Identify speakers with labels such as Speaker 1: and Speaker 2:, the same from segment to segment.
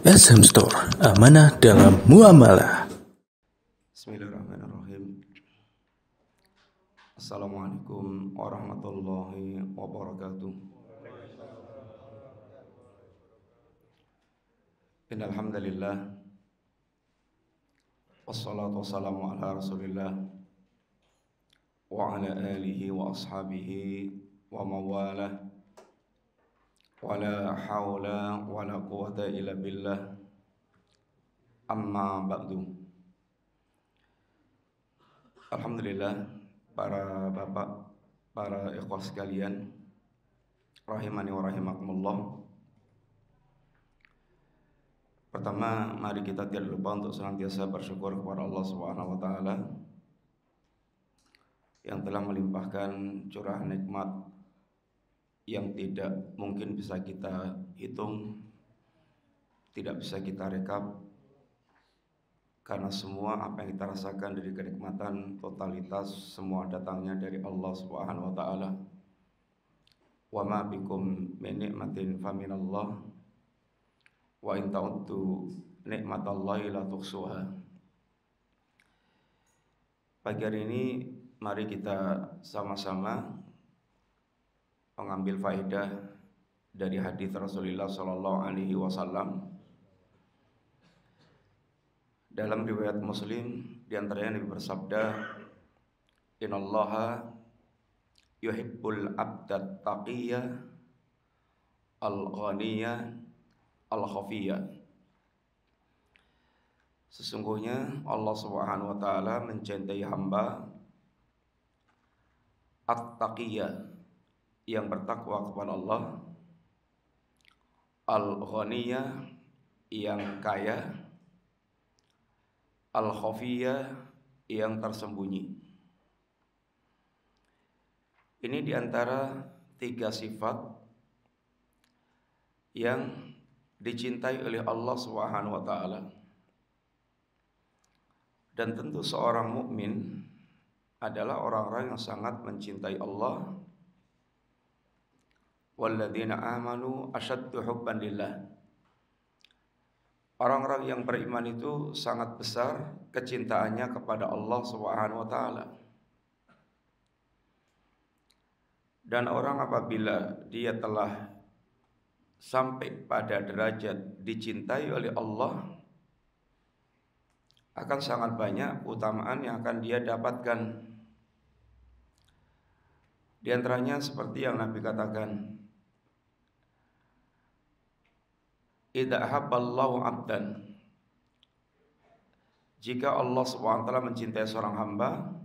Speaker 1: SM Store, amanah dalam muamalah.
Speaker 2: Bismillahirrahmanirrahim. Assalamualaikum warahmatullahi wabarakatuh. Innal hamdalillah wassalatu wassalamu ala Rasulillah wa ala alihi wa ashabihi wa mawalah. Wala haula wala quwata illa billah. Amma ba'du. Alhamdulillah, para bapak, para ikhwah sekalian, rahimani wa rahimakumullah. Pertama, mari kita tidak lupa untuk senantiasa bersyukur kepada Allah Subhanahu wa taala yang telah melimpahkan curahan nikmat yang tidak mungkin bisa kita hitung, tidak bisa kita rekap, karena semua apa yang kita rasakan dari kenikmatan totalitas semua datangnya dari Allah Subhanahu wa taala. Wa ma bikum min ni'matin faminallah wa in ta'uddu ni'matallahi la tuhsuha. Pagi hari ini mari kita sama-sama mengambil faedah dari hadis Rasulullah sallallahu alaihi wasallam. Dalam riwayat Muslim di antaranya Nabi bersabda, "Innallaha yuhibbul abdat taqiyya al-ghaniyya al-khafiyya." Sesungguhnya Allah Subhanahu wa taala mencintai hamba at-taqiyya, yang bertakwa kepada Allah, al-ghaniyya, yang kaya, al-khafiyya, yang tersembunyi. Ini diantara 3 sifat yang dicintai oleh Allah Subhanahu wa taala. Dan tentu seorang mukmin adalah orang-orang yang sangat mencintai Allah. Walladzina amanu asyaddu hubban lillah. Orang-orang yang beriman itu sangat besar kecintaannya kepada Allah Subhanahu wa taala. Dan orang apabila dia telah sampai pada derajat dicintai oleh Allah, akan sangat banyak keutamaan yang akan dia dapatkan. Di antaranya seperti yang Nabi katakan, idza habballahu 'abdan, jika Allah Subhanahu wa taala mencintai seorang hamba,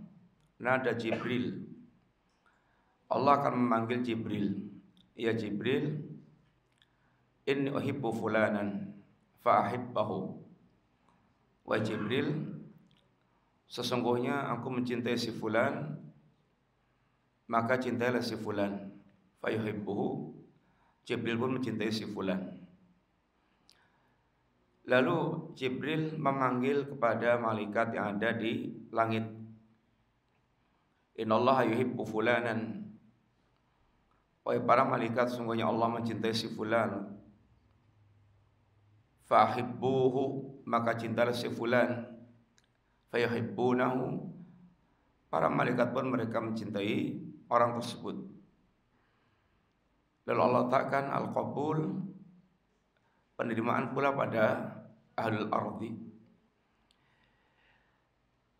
Speaker 2: nada Jibril, Allah akan memanggil Jibril, ya Jibril, inni uhibbu fulanan fa ahibbahu. Wa Jibril, sesungguhnya aku mencintai si fulan, maka cintailah si fulan. Fa yuhibbuhu, Jibril pun mencintai si fulan. Lalu Jibril memanggil kepada malaikat yang ada di langit, innallaha yuhibbu fulanan, wahai para malaikat, sungguhnya Allah mencintai si fulan. Fahibbuhu, maka cintalah si fulan. Fayuhibbunahu, para malaikat pun mereka mencintai orang tersebut. Lalu Allah takkan al-qabul, penerimaan pula pada ahlul ardi.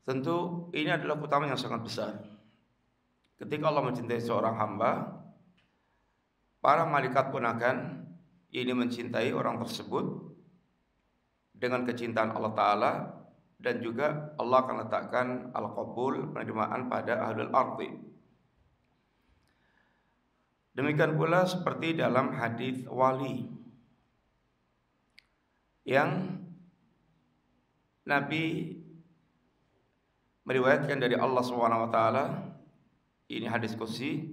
Speaker 2: Tentu ini adalah keutamaan yang sangat besar. Ketika Allah mencintai seorang hamba, para malaikat pun akan ini mencintai orang tersebut dengan kecintaan Allah Ta'ala. Dan juga Allah akan letakkan al-qabul, penerimaan pada ahlul ardi. Demikian pula seperti dalam hadis wali yang Nabi meriwayatkan dari Allah Subhanahu wa taala. Ini hadis qudsi.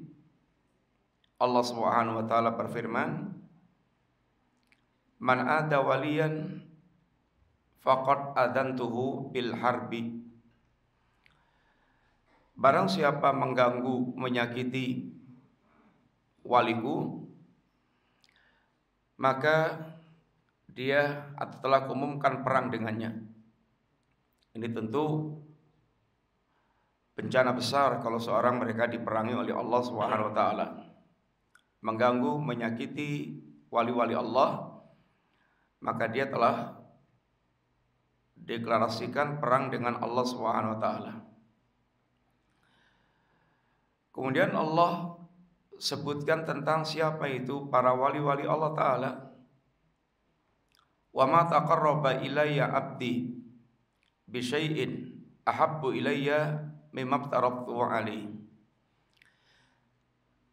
Speaker 2: Allah Subhanahu wa taala berfirman, "Man ada waliyan faqad adantuhu bil harbi." Barang siapa mengganggu, menyakiti waliku, maka dia atau telah kuumumkan perang dengannya. Ini tentu bencana besar kalau seorang mereka diperangi oleh Allah Subhanahu wa taala. Mengganggu, menyakiti wali-wali Allah, maka dia telah deklarasikan perang dengan Allah Subhanahu wa taala. Kemudian Allah sebutkan tentang siapa itu para wali-wali Allah taala. Wa ma taqarraba ilayya 'abdi bi syai'in ahabbu ilayya mimma aftaratu 'alaihi.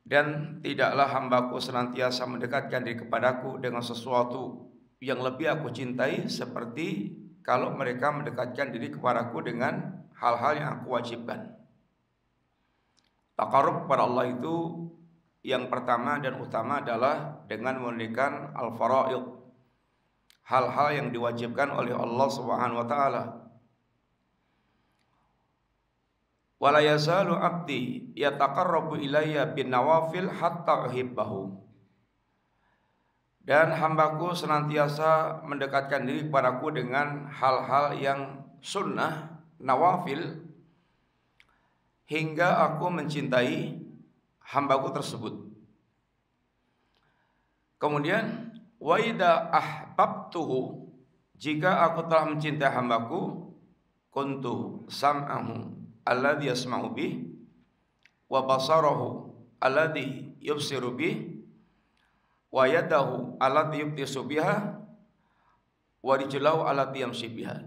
Speaker 2: Dan tidaklah hambaku senantiasa mendekatkan diri kepadaku dengan sesuatu yang lebih aku cintai seperti kalau mereka mendekatkan diri kepadaku dengan hal-hal yang aku wajibkan. Taqarrub kepada Allah itu yang pertama dan utama adalah dengan menunaikan al-fara'id, hal-hal yang diwajibkan oleh Allah Subhanahu wa taala. Wala yazalu 'abdi yataqarrabu ilayya bin nawafil hatta uhibbahu. Dan hambaku senantiasa mendekatkan diri kepadaku dengan hal-hal yang sunnah, nawafil, hingga aku mencintai hambaku tersebut. Kemudian wa idza ahbabtuhu, jika aku telah mencintai hambaku, kuntu sam'ahu alladhi yasma'u bih wa basarahu alladhi yubsiru bih wa yadahu allati yubtisu biha wa rijlahu allati yamshi biha.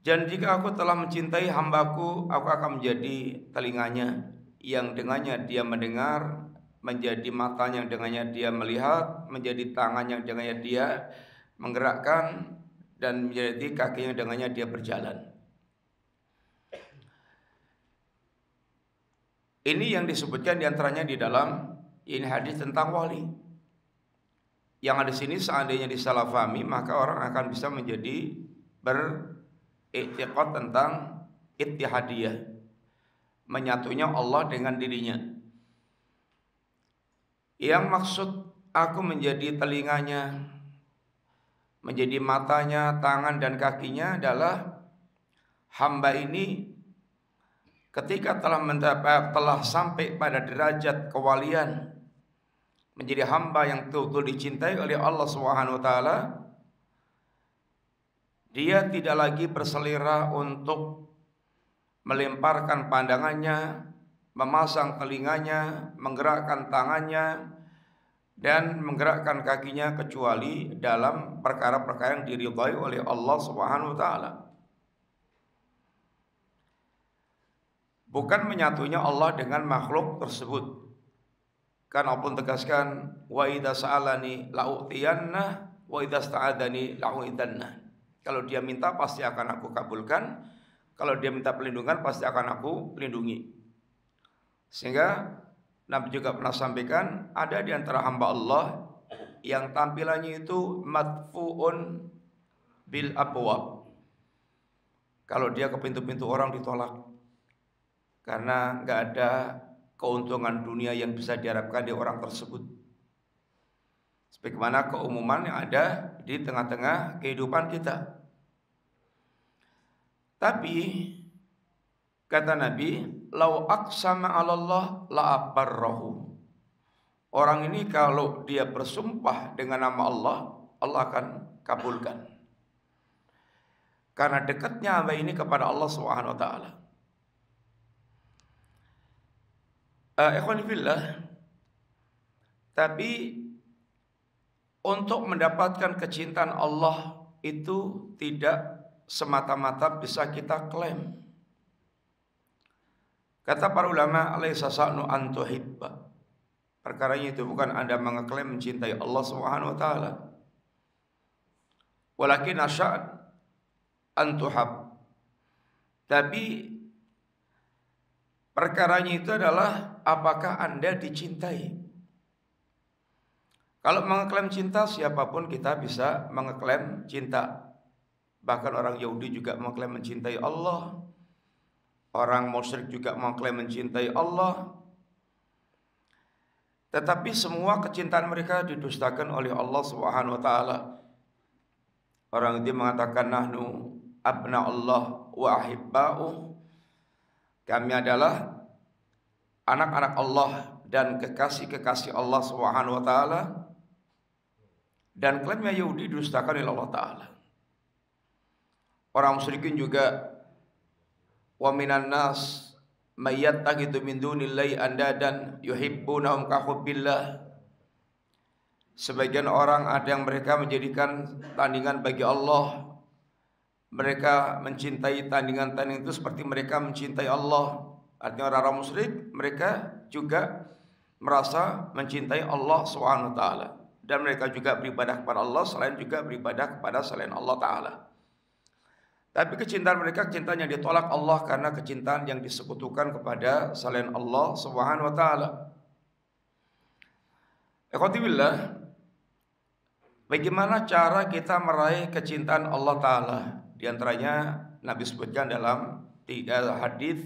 Speaker 2: Dan jika aku telah mencintai hambaku, aku akan menjadi telinganya yang dengannya dia mendengar, menjadi matanya yang dengannya dia melihat, menjadi tangan yang dengannya dia menggerakkan, dan menjadi kaki yang dengannya dia berjalan. Ini yang disebutkan diantaranya di dalam ini hadis tentang wali. Yang ada di sini seandainya disalahfahami, maka orang akan bisa menjadi beriktiqad tentang ittihadiyah, menyatunya Allah dengan dirinya. Yang maksud aku menjadi telinganya, menjadi matanya, tangan dan kakinya adalah hamba ini ketika telah sampai pada derajat kewalian, menjadi hamba yang betul-betul dicintai oleh Allah Subhanahu wa taala, dia tidak lagi berselera untuk melemparkan pandangannya, memasang telinganya, menggerakkan tangannya, dan menggerakkan kakinya kecuali dalam perkara-perkara yang diridhai oleh Allah Subhanahu wa taala. Bukan menyatunya Allah dengan makhluk tersebut. Karena Allah pun tegaskan, wa idza sa'alani la'utiyanna wa idza sta'adani la'uidanna. Kalau dia minta pasti akan aku kabulkan, kalau dia minta perlindungan pasti akan aku lindungi. Sehingga Nabi juga pernah sampaikan, ada di antara hamba Allah yang tampilannya itu madfu'un bil abwab. Kalau dia ke pintu-pintu orang ditolak, karena nggak ada keuntungan dunia yang bisa diharapkan di orang tersebut. Sebagaimana keumuman yang ada di tengah-tengah kehidupan kita. Tapi kata Nabi, lau aqsama 'ala Allah la abarrahu. Orang ini kalau dia bersumpah dengan nama Allah, Allah akan kabulkan. Karena dekatnya hamba ini kepada Allah Subhanahu wa taala. Ikhwan fillah, tapi untuk mendapatkan kecintaan Allah itu tidak semata-mata bisa kita klaim. Kata para ulama, alaysa sa'nu an tuhibba. Perkaranya itu bukan Anda mengeklaim mencintai Allah Subhanahu wa taala. Walakin asya'an an tuhab. Tapi perkaranya itu adalah apakah Anda dicintai. Kalau mengeklaim cinta, siapapun kita bisa mengeklaim cinta. Bahkan orang Yahudi juga mengeklaim mencintai Allah. Orang musyrik juga mengeklaim mencintai Allah. Tetapi semua kecintaan mereka didustakan oleh Allah Subhanahu wa taala. Orang itu mengatakan nahnu abna Allah wa ahibba'u. Kami adalah anak-anak Allah dan kekasih-kekasih Allah Subhanahu wa taala. Dan klaimnya Yahudi didustakan oleh Allah taala. Orang musyrikin juga wa minan nas may yattakhidhu min dunillahi andadan yuhibbunahum ka hubbillah. Sebagian orang ada yang mereka menjadikan tandingan bagi Allah. Mereka mencintai tandingan-tandingan itu seperti mereka mencintai Allah. Artinya orang-orang musyrik mereka juga merasa mencintai Allah Subhanahu wa taala. Dan mereka juga beribadah kepada Allah selain juga beribadah kepada selain Allah taala. Tapi kecintaan mereka kecintaan yang ditolak Allah karena kecintaan yang disekutukan kepada selain Allah Subhanahu wa taala. Ikhwati billah, bagaimana cara kita meraih kecintaan Allah taala? Di antaranya Nabi sebutkan dalam 3 hadis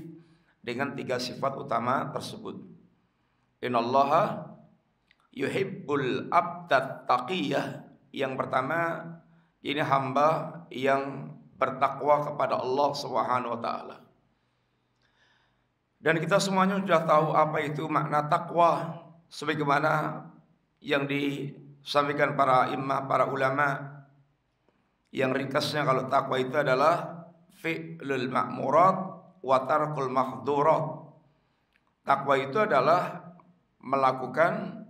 Speaker 2: dengan 3 sifat utama tersebut. Innallaha yuhibbul abdat taqiyah. Yang pertama, ini hamba yang bertakwa kepada Allah Subhanahu wa taala. Dan kita semuanya sudah tahu apa itu makna takwa, sebagaimana yang disampaikan para imam, para ulama. Yang ringkasnya kalau takwa itu adalah fi'lul ma'murat wa tarkul mahdhurat. Takwa itu adalah melakukan,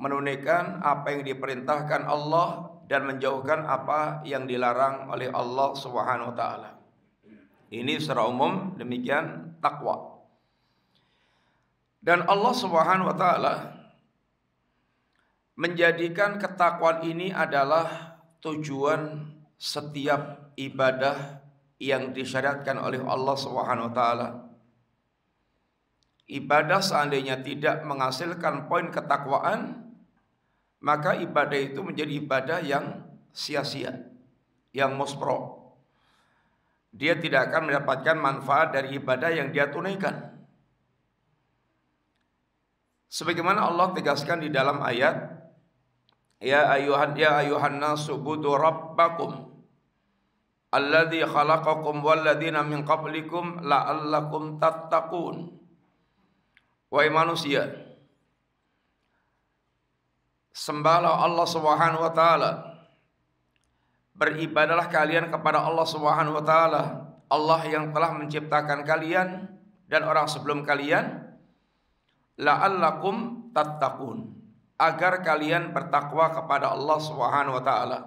Speaker 2: menunaikan apa yang diperintahkan Allah dan menjauhkan apa yang dilarang oleh Allah Subhanahu wa taala. Ini secara umum demikian takwa. Dan Allah Subhanahu wa taala menjadikan ketakwaan ini adalah tujuan setiap ibadah yang disyariatkan oleh Allah Subhanahu wa taala. Ibadah seandainya tidak menghasilkan poin ketakwaan, maka ibadah itu menjadi ibadah yang sia-sia, yang muspro. Dia tidak akan mendapatkan manfaat dari ibadah yang dia tunaikan. Sebagaimana Allah tegaskan di dalam ayat, Ya ayuhan nasu budu rabbakum alladzi khalaqakum walladzina min qablikum la'allakum tattaqun. Wahai manusia, sembahlah Allah Subhanahu wa taala. Beribadahlah kalian kepada Allah Subhanahu wa taala, Allah yang telah menciptakan kalian dan orang sebelum kalian, la'allakum tattaqun, agar kalian bertakwa kepada Allah Subhanahu wa taala.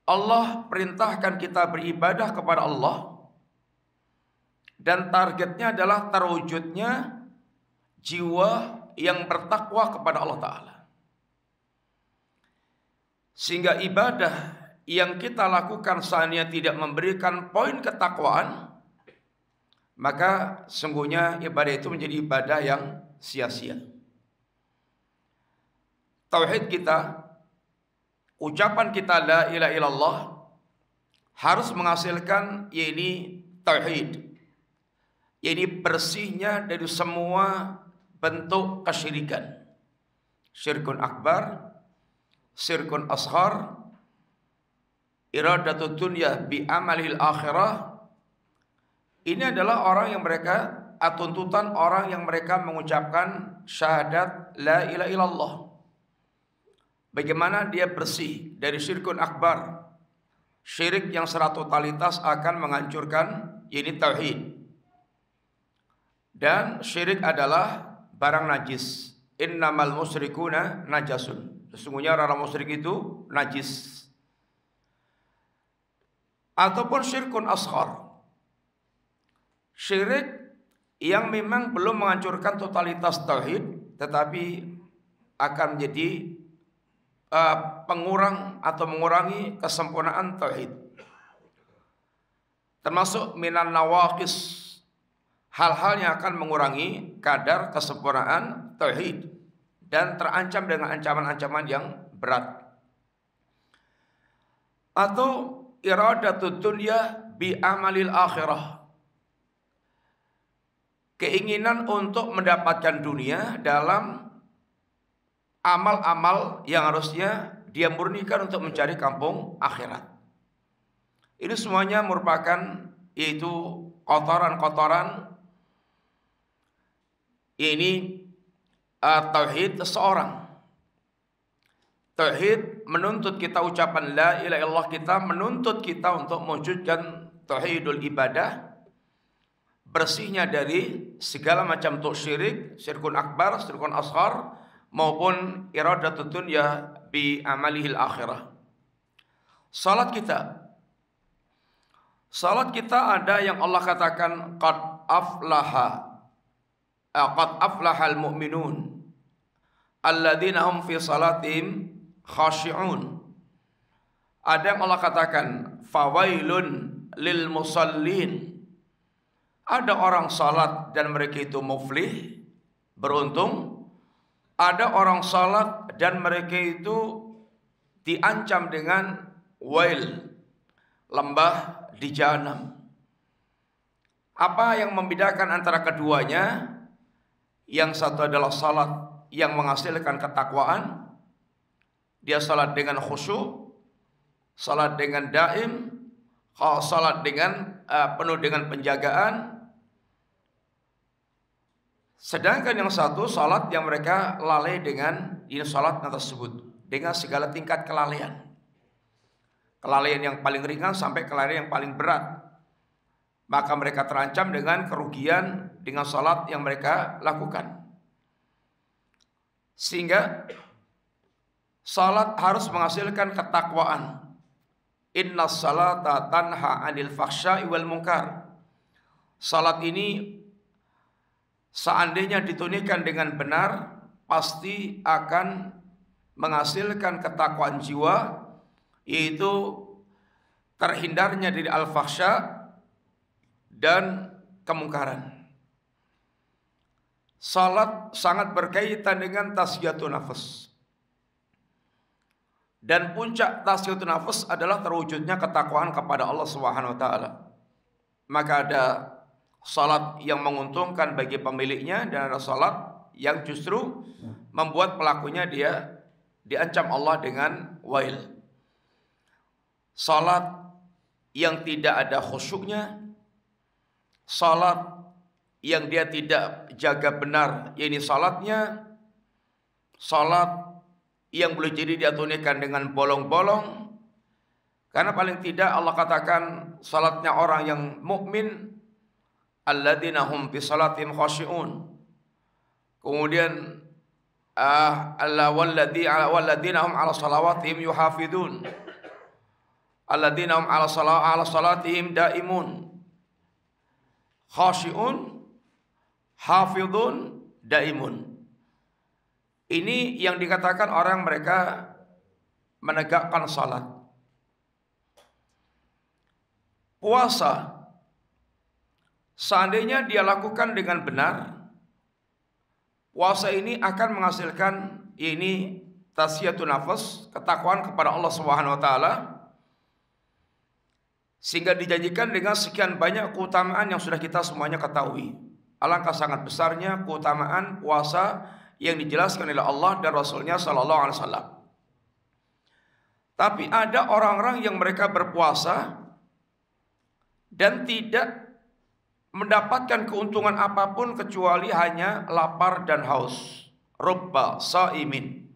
Speaker 2: Allah perintahkan kita beribadah kepada Allah, dan targetnya adalah terwujudnya jiwa yang bertakwa kepada Allah taala. Sehingga ibadah yang kita lakukan seandainya tidak memberikan poin ketakwaan, maka sungguhnya ibadah itu menjadi ibadah yang sia-sia. Tauhid kita, ucapan kita la ilaha illallah harus menghasilkan yakni tauhid, yakni bersihnya dari semua bentuk kesyirikan. Syirkun akbar, syirkun ashar, iradatul dunya bi amalil akhirah. Ini adalah orang yang mereka, tuntutan orang yang mereka mengucapkan syahadat la ilaha illallah. Bagaimana dia bersih dari syirkun akbar, syirik yang secara totalitas akan menghancurkan ini tauhid. Dan syirik adalah barang najis. Innamal musyrikuna najasun. Sesungguhnya orang musyrik itu najis. Ataupun syirkun ashar, syirik yang memang belum menghancurkan totalitas tauhid, tetapi akan menjadi pengurang atau mengurangi kesempurnaan tauhid. Termasuk minan nawaqis, hal-hal yang akan mengurangi kadar kesempurnaan tauhid dan terancam dengan ancaman-ancaman yang berat. Atau iradatud dunya bi amalil akhirah, keinginan untuk mendapatkan dunia dalam amal-amal yang harusnya dia murnikan untuk mencari kampung akhirat. Ini semuanya merupakan yaitu kotoran-kotoran ini tauhid seseorang. Tauhid menuntut kita ucapan la ilaha illallah, kita menuntut kita untuk mewujudkan tauhidul ibadah, bersihnya dari segala macam syirik, syirkun akbar, syirkun asghar, maupun iradatud dunya bi amalihil akhirah. Salat kita ada yang Allah katakan qad aflahal mu'minun alladzina hum fi salatihim khashi'un. Ada yang Allah katakan fawailun lil musallin. Ada orang salat dan mereka itu muflih, beruntung. Ada orang salat dan mereka itu diancam dengan wail, lembah di jahanam. Apa yang membedakan antara keduanya? Yang satu adalah salat yang menghasilkan ketakwaan. Dia salat dengan khusyuk, salat dengan daim, salat dengan penuh dengan penjagaan. Sedangkan yang satu salat yang mereka lalai dengan ini salat tersebut dengan segala tingkat kelalaian. Kelalaian yang paling ringan sampai kelalaian yang paling berat. Maka mereka terancam dengan kerugian dengan salat yang mereka lakukan. Sehingga salat harus menghasilkan ketakwaan. Innas salata tanha 'anil fahsya'i wal munkar. Salat ini seandainya ditunaikan dengan benar pasti akan menghasilkan ketakwaan jiwa, yaitu terhindarnya dari al-fahsya dan kemungkaran. Salat sangat berkaitan dengan tasfiyatun nafas. Dan puncak tasfiyatun nafas adalah terwujudnya ketakwaan kepada Allah Subhanahu wa taala. Maka ada salat yang menguntungkan bagi pemiliknya dan ada salat yang justru membuat pelakunya dia diancam Allah dengan wail. Salat yang tidak ada khusyuknya, salat yang dia tidak jaga benar, yakni salatnya, salat yang boleh jadi dia tunaikan dengan bolong-bolong. Karena paling tidak Allah katakan salatnya orang yang mukmin alladzina hum fi salatihim khashi'un. Kemudian walladzina hum 'ala salawatihim yuhafidun. Alladzina hum 'ala salatihim daimun. Khashi'un, hafidun, daimun. Ini yang dikatakan orang mereka menegakkan salat. Puasa, seandainya dia lakukan dengan benar, puasa ini akan menghasilkan ini tasfiyatun nafas, ketakwaan kepada Allah Subhanahu wa taala, sehingga dijanjikan dengan sekian banyak keutamaan yang sudah kita semuanya ketahui. Alangkah sangat besarnya keutamaan puasa yang dijelaskan oleh Allah dan Rasulnya Sallallahu Alaihi Wasallam. Tapi ada orang-orang yang mereka berpuasa dan tidak mendapatkan keuntungan apapun kecuali hanya lapar dan haus. Rubba sa'imin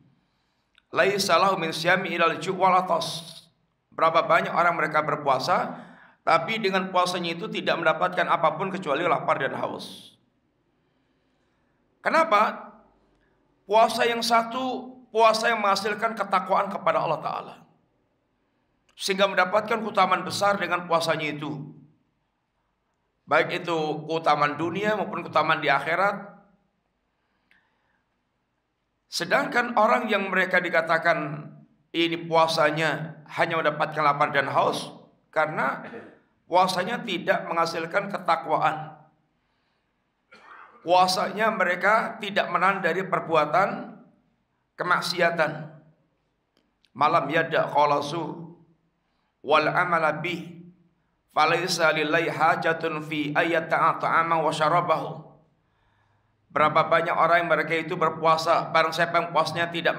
Speaker 2: laisa lahu min syami ilal ju' wal atas. Berapa banyak orang mereka berpuasa tapi dengan puasanya itu tidak mendapatkan apapun kecuali lapar dan haus. Kenapa? Puasa yang satu, puasa yang menghasilkan ketakwaan kepada Allah Ta'ala, sehingga mendapatkan keutamaan besar dengan puasanya itu. Baik itu keutamaan dunia maupun keutamaan di akhirat. Sedangkan orang yang mereka dikatakan ini puasanya hanya mendapatkan lapar dan haus, karena puasanya tidak menghasilkan ketakwaan. Puasanya mereka tidak menahan dari perbuatan kemaksiatan. Malam yada khalasu wal amala bih falaysa lillahi hajatun fi ayat ta'ama wa syarabahu. Berapa banyak orang yang mereka itu berpuasa, barang siapa yang puasnya tidak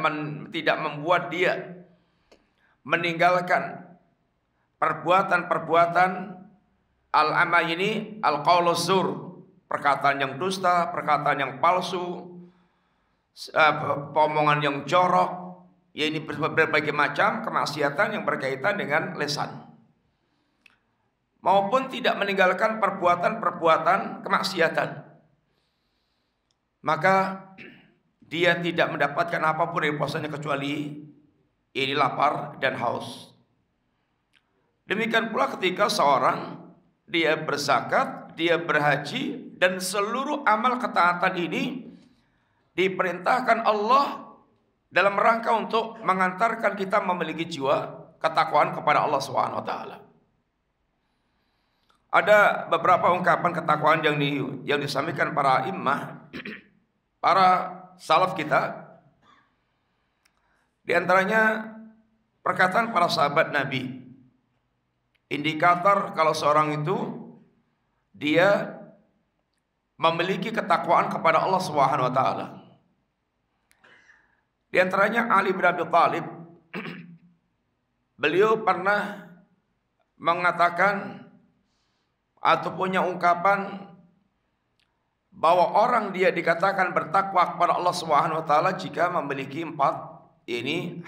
Speaker 2: membuat dia meninggalkan perbuatan-perbuatan al-amay ini, al-qauluz zur, perkataan yang dusta, perkataan yang palsu, omongan yang jorok, ya ini berbagai macam kemaksiatan yang berkaitan dengan lisan, maupun tidak meninggalkan perbuatan-perbuatan kemaksiatan, maka dia tidak mendapatkan apapun dari puasanya kecuali ini lapar dan haus. Demikian pula ketika seorang dia berzakat, dia berhaji, dan seluruh amal ketaatan ini diperintahkan Allah dalam rangka untuk mengantarkan kita memiliki jiwa ketakwaan kepada Allah Subhanahu wa taala. Ada beberapa ungkapan ketakwaan yang disampaikan para imam, para salaf kita. Di antaranya perkataan para sahabat Nabi. Indikator kalau seorang itu dia memiliki ketakwaan kepada Allah Subhanahu wa taala. Di antaranya Ali bin Abi Thalib. Beliau pernah mengatakan atau punya ungkapan bahwa orang dia dikatakan bertakwa kepada Allah Subhanahu wa taala jika memiliki 4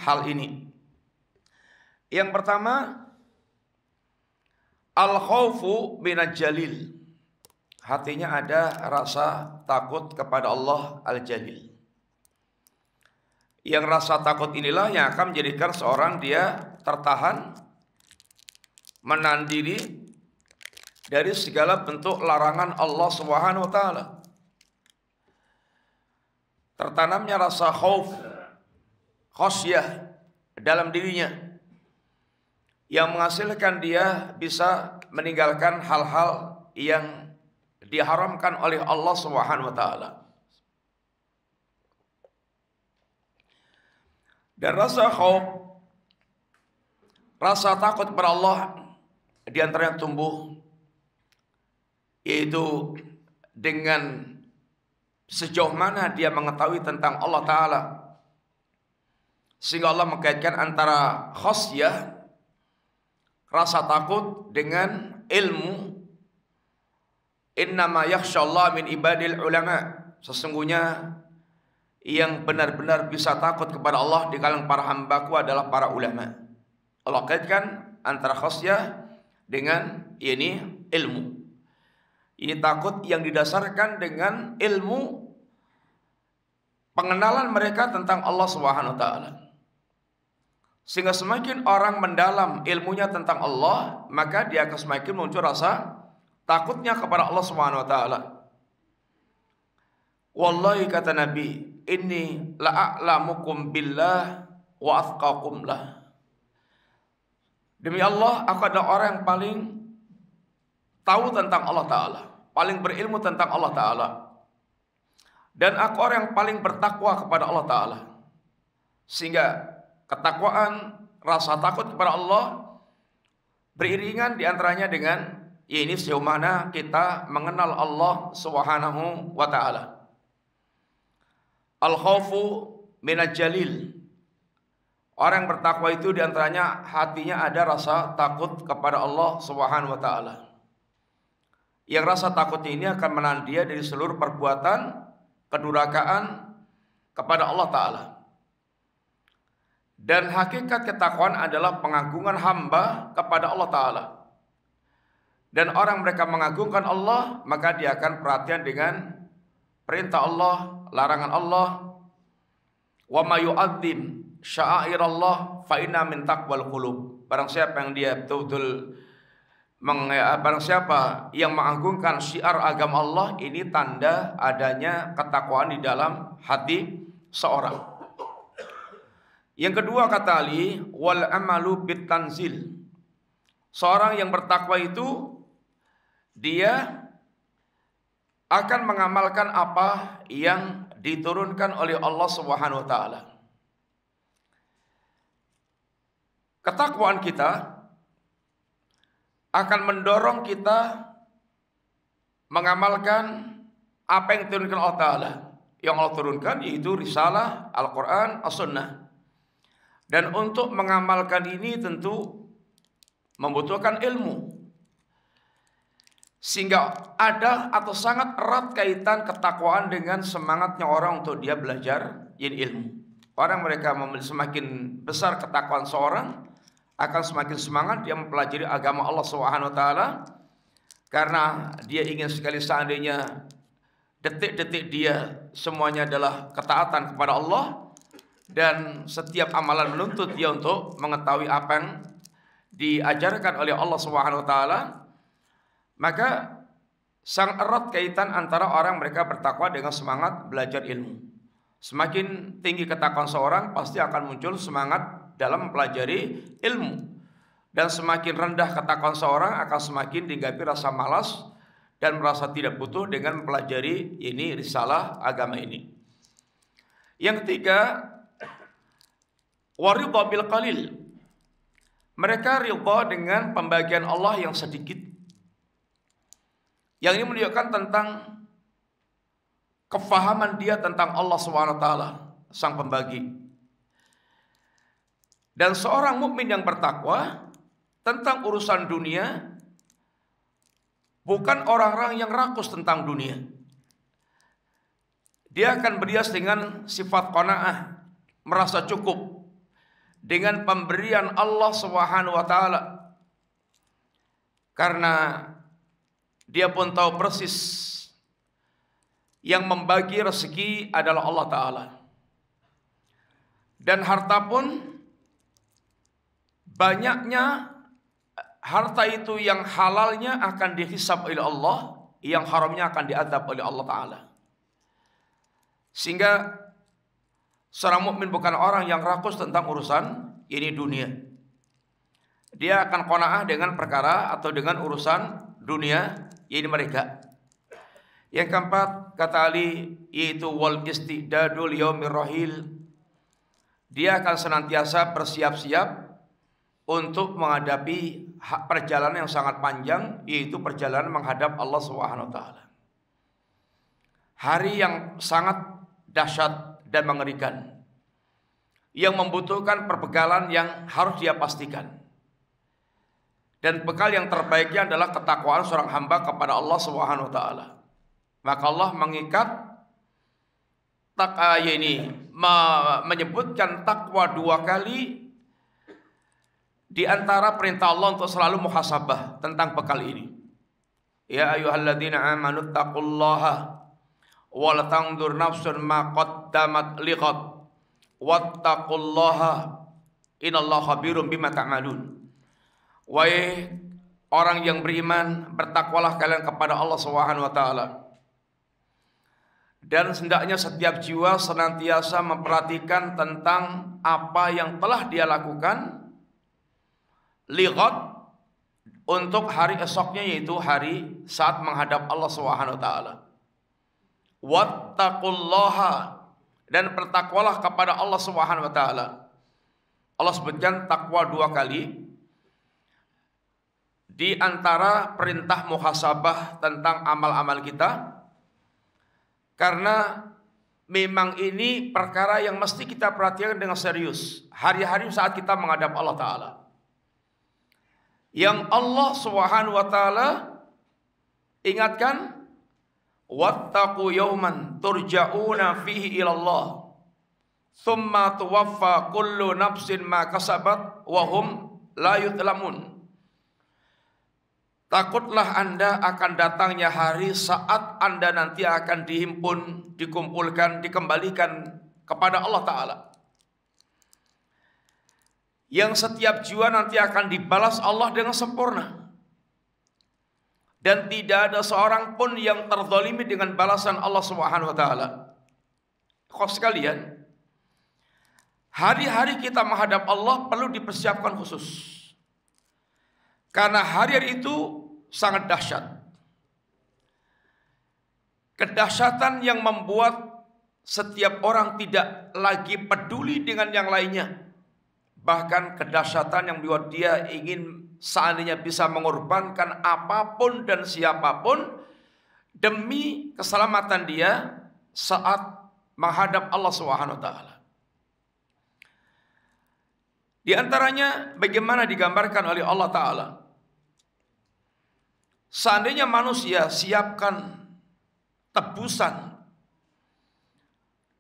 Speaker 2: hal ini. Yang pertama, al-khaufu minal jalil. Hatinya ada rasa takut kepada Allah al-jalil. Yang rasa takut inilah yang akan menjadikan seorang dia tertahan, menahan diri dari segala bentuk larangan Allah Subhanahu wa taala. Tertanamnya rasa khauf, khasyah dalam dirinya yang menghasilkan dia bisa meninggalkan hal-hal yang diharamkan oleh Allah Subhanahu wa taala. Dan rasa khauf, rasa takut kepada Allah di antaranya tumbuh yaitu dengan sejauh mana dia mengetahui tentang Allah taala. Sehingga Allah mengkaitkan antara khasyah, rasa takut, dengan ilmu. Innama yakhsyallaha min ibadil ulama. Sesungguhnya yang benar-benar bisa takut kepada Allah di kalangan para hambaku adalah para ulama. Allah kaitkan antara khasyah dengan ilmu. Ini takut yang didasarkan dengan ilmu, pengenalan mereka tentang Allah Subhanahu wa taala. Sehingga semakin orang mendalam ilmunya tentang Allah, maka dia akan semakin muncul rasa takutnya kepada Allah Subhanahu wa taala. Wallahi, kata Nabi, inni la'a'lamukum billah wa athqakum lah. Demi Allah, aku adalah orang yang paling tahu tentang Allah taala, paling berilmu tentang Allah taala, dan aku orang yang paling bertakwa kepada Allah taala. Sehingga ketakwaan, rasa takut kepada Allah beriringan diantaranya dengan ini sejauh mana kita mengenal Allah Subhanahu wa taala. Al-khaufu minal jalil. Orang yang bertakwa itu diantaranya hatinya ada rasa takut kepada Allah Subhanahu wa taala. Yang rasa takutnya ini akan menahan dia dari seluruh perbuatan kedurhakaan kepada Allah taala. Dan hakikat ketakwaan adalah pengagungan hamba kepada Allah taala. Dan orang mereka mengagungkan Allah, maka dia akan perhatian dengan perintah Allah, larangan Allah. Wa may yu'azzim sya'airallah fa inna min taqwal qulub. Barang siapa yang dia betul-betul barang siapa yang mengagungkan syiar agama Allah, ini tanda adanya ketakwaan di dalam hati seorang. Yang kedua, kata Ali, wal amalu bit tanzil. Seorang yang bertakwa itu dia akan mengamalkan apa yang diturunkan oleh Allah Subhanahu wa taala. Ketakwaan kita akan mendorong kita mengamalkan apa yang diturunkan Allah Ta'ala. Yang Allah turunkan yaitu risalah, Al-Quran, As-Sunnah. Dan untuk mengamalkan ini tentu membutuhkan ilmu. Sehingga ada atau sangat erat kaitan ketakwaan dengan semangatnya orang untuk dia belajar ilmu. Orang mereka semakin besar ketakwaan seorang, akan semakin semangat dia mempelajari agama Allah Subhanahu wa taala, karena dia ingin sekali seandainya detik-detik dia semuanya adalah ketaatan kepada Allah, dan setiap amalan menuntut dia untuk mengetahui apa yang diajarkan oleh Allah Subhanahu wa taala. Maka sangat erat kaitan antara orang mereka bertakwa dengan semangat belajar ilmu. Semakin tinggi ketakwaan seorang, pasti akan muncul semangat dalam mempelajari ilmu. Dan semakin rendah ketakwaan seorang, akan semakin dihinggapi rasa malas dan merasa tidak butuh dengan mempelajari ini risalah agama ini. Yang ketiga, waridha bil qalil. Mereka ridha dengan pembagian Allah yang sedikit. Yang ini menunjukkan tentang kefahaman dia tentang Allah SWT, sang pembagi. Dan seorang mukmin yang bertakwa tentang urusan dunia bukan orang-orang yang rakus tentang dunia. Dia akan berhias dengan sifat qanaah, merasa cukup dengan pemberian Allah SWT. Karena dia pun tahu persis yang membagi rezeki adalah Allah Ta'ala. Dan harta pun, banyaknya harta itu yang halalnya akan dihisab oleh Allah, yang haramnya akan diadab oleh Allah Ta'ala. Sehingga seorang mukmin bukan orang yang rakus tentang urusan ini dunia. Dia akan qanaah dengan perkara atau dengan urusan dunia ini mereka. Yang keempat, kata Ali, yaitu wal istidadul yaumir rahil. Dia akan senantiasa bersiap-siap untuk menghadapi perjalanan yang sangat panjang, yaitu perjalanan menghadap Allah Subhanahu wa taala. Hari yang sangat dahsyat dan mengerikan, yang membutuhkan perbekalan yang harus dia pastikan. Dan bekal yang terbaiknya adalah ketakwaan seorang hamba kepada Allah Subhanahu wa taala. Maka Allah mengikat menyebutkan takwa 2 kali di antara perintah Allah untuk selalu muhasabah tentang bekal ini. Ya ayyuhalladzina amanu taqullaha wal tanzur nafsun ma qaddamat liqad wattaqullaha innallaha khabirum bima ta'malun. Wahai orang yang beriman, bertakwalah kalian kepada Allah Subhanahu wa taala. Dan hendaknya setiap jiwa senantiasa memperhatikan tentang apa yang telah dia lakukan liqad, untuk hari esoknya, yaitu hari saat menghadap Allah Subhanahu wa taala. Wattaqullaha, dan bertakwalah kepada Allah Subhanahu wa taala. Allah sebutkan takwa 2 kali di antara perintah muhasabah tentang amal-amal kita, karena memang ini perkara yang mesti kita perhatikan dengan serius hari-hari saat kita menghadap Allah Ta'ala. Yang Allah Subhanahu wa taala ingatkan, wattaqu yawman turja'una fihi ilallah thumma tuwaffa kullu nafsin ma kasabat wa hum la yuzlamun. Takutlah Anda akan datangnya hari saat Anda nanti akan dihimpun, dikumpulkan, dikembalikan kepada Allah Ta'ala, yang setiap jiwa nanti akan dibalas Allah dengan sempurna. Dan tidak ada seorang pun yang terzalimi dengan balasan Allah Subhanahu wa taala. Kau sekalian, hari-hari kita menghadap Allah perlu dipersiapkan khusus. Karena hari-hari itu sangat dahsyat. Kedahsyatan yang membuat setiap orang tidak lagi peduli dengan yang lainnya. Bahkan kedahsyatan yang membuat dia ingin seandainya bisa mengorbankan apapun dan siapapun
Speaker 3: demi keselamatan dia saat menghadap Allah Subhanahu wa taala. Di antaranya bagaimana digambarkan oleh Allah taala. Seandainya manusia siapkan tebusan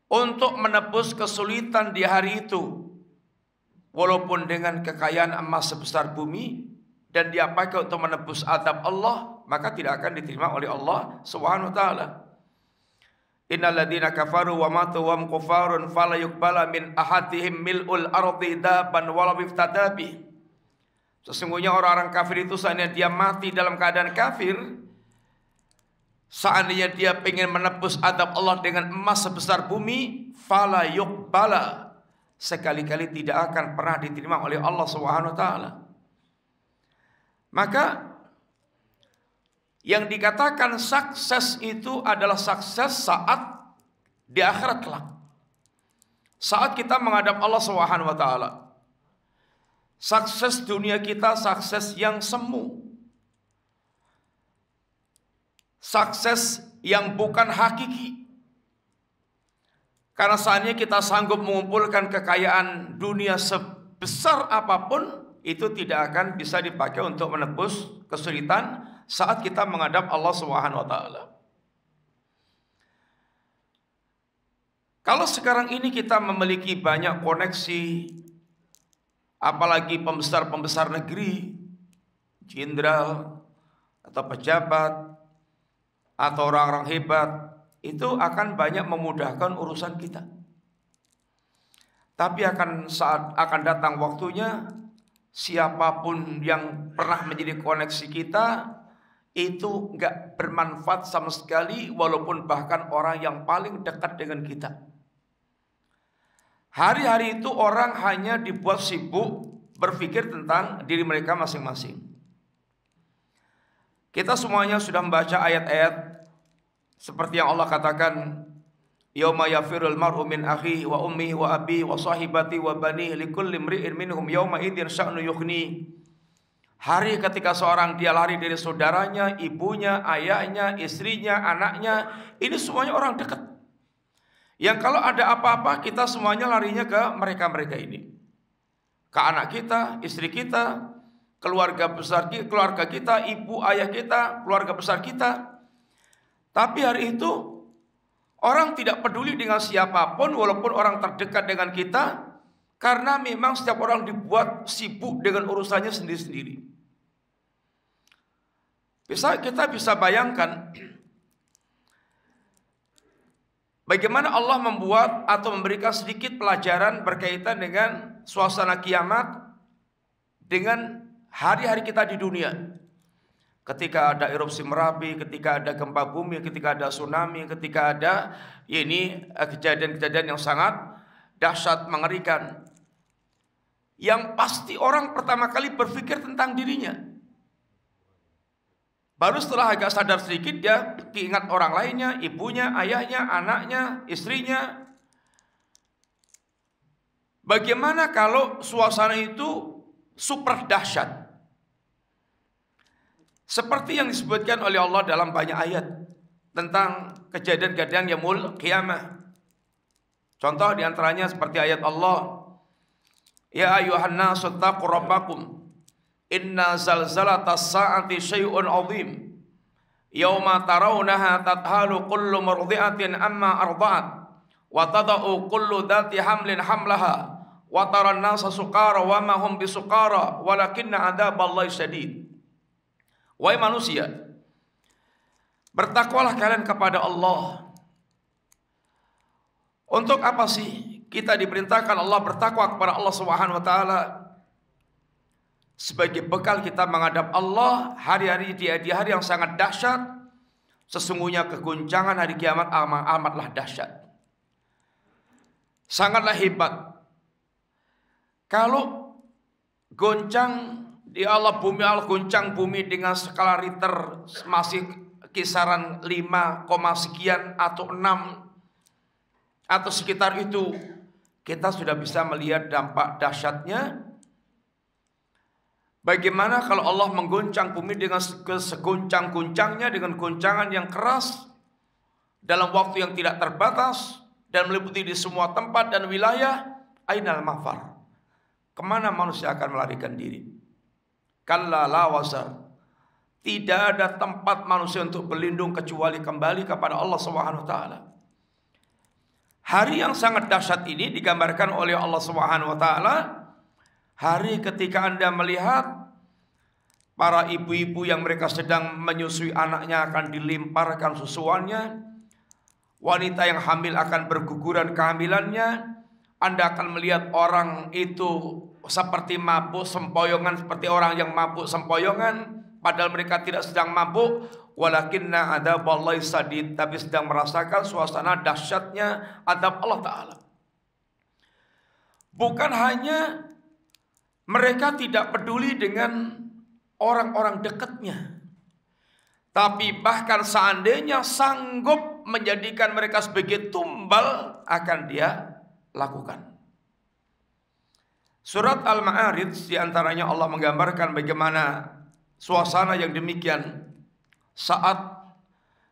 Speaker 3: untuk menebus kesulitan di hari itu, walaupun dengan kekayaan emas sebesar bumi, dan dia pakai untuk menebus azab Allah, maka tidak akan diterima oleh Allah Subhanahu wa taala. Innal ladzina kafaru wa matu wa hum kufarun fala yuqbala min ahadihim mil'ul ardi daban wala biftadabi. Sesungguhnya orang-orang kafir itu seandainya dia mati dalam keadaan kafir, seandainya dia ingin menebus azab Allah dengan emas sebesar bumi, fala yuqbala, sekali-kali tidak akan pernah diterima oleh Allah Subhanahu wa taala. Maka yang dikatakan sukses itu adalah sukses saat di akhirat kelak. Saat kita menghadap Allah Subhanahu wa taala. Sukses dunia kita sukses yang semu. Sukses yang bukan hakiki. Karena seandainya kita sanggup mengumpulkan kekayaan dunia sebesar apapun, itu tidak akan bisa dipakai untuk menebus kesulitan saat kita menghadap Allah Subhanahu wa taala. Kalau sekarang ini kita memiliki banyak koneksi, apalagi pembesar-pembesar negeri, jenderal atau pejabat atau orang-orang hebat, itu akan banyak memudahkan urusan kita. Tapi akan datang waktunya, siapapun yang pernah menjadi koneksi kita itu enggak bermanfaat sama sekali, walaupun bahkan orang yang paling dekat dengan kita. Hari-hari itu orang hanya dibuat sibuk berpikir tentang diri mereka masing-masing. Kita semuanya sudah membaca ayat-ayat seperti yang Allah katakan, yauma yafirul mar'u min akhihi wa ummihi wa abihi wa sahibati wa banihi likulli imri'in minhum yauma idzin sya'nu yughni. Hari ketika seorang dia lari dari saudaranya, ibunya, ayahnya, istrinya, anaknya, ini semuanya orang dekat. Yang kalau ada apa-apa kita semuanya larinya ke mereka-mereka ini. Ke anak kita, istri kita, keluarga besar keluarga kita, ibu, ayah kita, keluarga besar kita. Tapi hari itu orang tidak peduli dengan siapapun, walaupun orang terdekat dengan kita, karena memang setiap orang dibuat sibuk dengan urusannya sendiri-sendiri. Kita bisa bayangkan bagaimana Allah membuat atau memberikan sedikit pelajaran berkaitan dengan suasana kiamat dengan hari-hari kita di dunia. Ketika ada erupsi Merapi, ketika ada gempa bumi, ketika ada tsunami, ketika ada kejadian-kejadian yang sangat dahsyat, mengerikan. Yang pasti orang pertama kali berpikir tentang dirinya. Baru setelah agak sadar sedikit dia ingat orang lainnya, ibunya, ayahnya, anaknya, istrinya. Bagaimana kalau suasana itu super dahsyat? Seperti yang disebutkan oleh Allah dalam banyak ayat tentang kejadian-kejadian yaumul qiyamah. Contoh diantaranya seperti ayat Allah, ya ayuhan nasu taqu rabbakum inna zalzalatas sa'ati syai'un 'azim yauma tarawunaha tadhalu kullu murdi'atin amma arda'at wa tada'u kullu dhati hamlin hamlaha wa taran nasa sukara wa ma hum bisukara walakinna adzaballahi syadid. Wahai manusia, bertakwalah kalian kepada Allah. Untuk apa sih kita diperintahkan Allah bertakwa kepada Allah Subhanahu wa taala? Sebagai bekal kita menghadap Allah hari-hari di hari yang sangat dahsyat. Sesungguhnya keguncangan hari kiamat amatlah dahsyat, sangatlah hebat. Kalau goncang di Allah goncang bumi dengan skala Richter masih kisaran 5, sekian atau 6 atau sekitar itu, kita sudah bisa melihat dampak dahsyatnya. Bagaimana kalau Allah mengguncang bumi dengan seguncang-guncangnya, dengan guncangan yang keras dalam waktu yang tidak terbatas dan meliputi di semua tempat dan wilayah? Ainal mafar? Kemana manusia akan melarikan diri? Kalla la wasar. Tidak ada tempat manusia untuk berlindung kecuali kembali kepada Allah Subhanahu wa taala. Hari yang sangat dahsyat ini digambarkan oleh Allah Subhanahu wa taala. Hari ketika Anda melihat para ibu-ibu yang mereka sedang menyusui anaknya akan dilimparkan susuannya, wanita yang hamil akan berguguran kehamilannya, Anda akan melihat orang itu seperti mabuk sempoyongan, seperti orang yang mabuk sempoyongan, padahal mereka tidak sedang mabuk, walakinna adzaballahi sadid, tapi sedang merasakan suasana dahsyatnya azab Allah Ta'ala. Bukan hanya mereka tidak peduli dengan orang-orang dekatnya, tapi bahkan seandainya sanggup menjadikan mereka sebagai tumbal, akan dia lakukan. Surat Al-Ma'arij diantaranya Allah menggambarkan bagaimana suasana yang demikian saat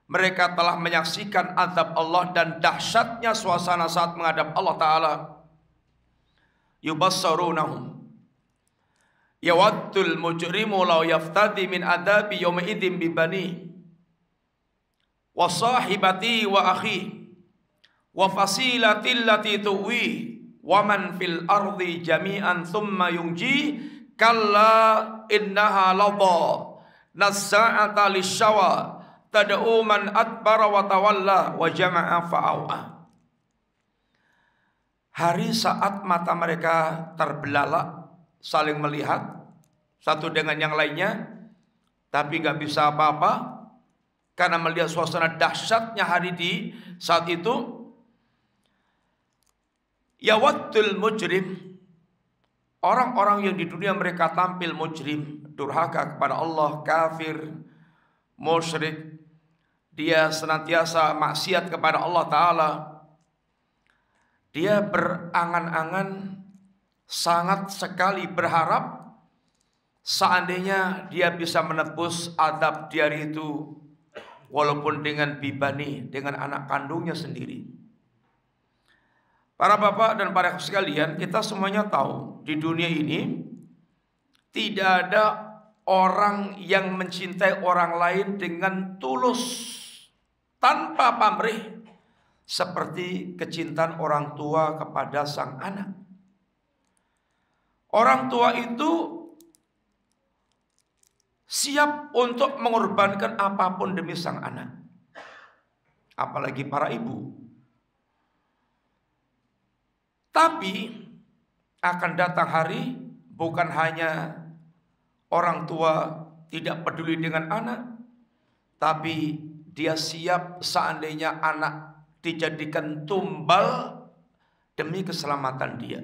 Speaker 3: mereka telah menyaksikan azab Allah dan dahsyatnya suasana saat menghadap Allah Ta'ala. Yubassarunahum yawaddul mujrimu law yaftadi min adabi yawma idzin bibani wa sahibati wa akhi wa fasilati allati tuwi wa man fil ardi jami'an thumma yunji kalla innaha ladha nazza'ata lishawa tad'u man adbara wa tawalla wa jama'a fa'awa. Hari saat mata mereka terbelalak, saling melihat satu dengan yang lainnya, tapi gak bisa apa-apa karena melihat suasana dahsyatnya hari di saat itu. Yawaddul mujrim, orang-orang yang di dunia mereka tampil mujrim, durhaka kepada Allah, kafir, musyrik, dia senantiasa maksiat kepada Allah Ta'ala. Dia berangan-angan, sangat sekali berharap seandainya dia bisa menebus adab di hari itu, walaupun dengan bibani, dengan anak kandungnya sendiri. Para bapak dan para ibu sekalian, kita semuanya tahu di dunia ini tidak ada orang yang mencintai orang lain dengan tulus tanpa pamrih seperti kecintaan orang tua kepada sang anak. Orang tua itu siap untuk mengorbankan apapun demi sang anak. Apalagi para ibu. Tapi akan datang hari bukan hanya orang tua tidak peduli dengan anak, tapi dia siap seandainya anak dijadikan tumbal demi keselamatan dia.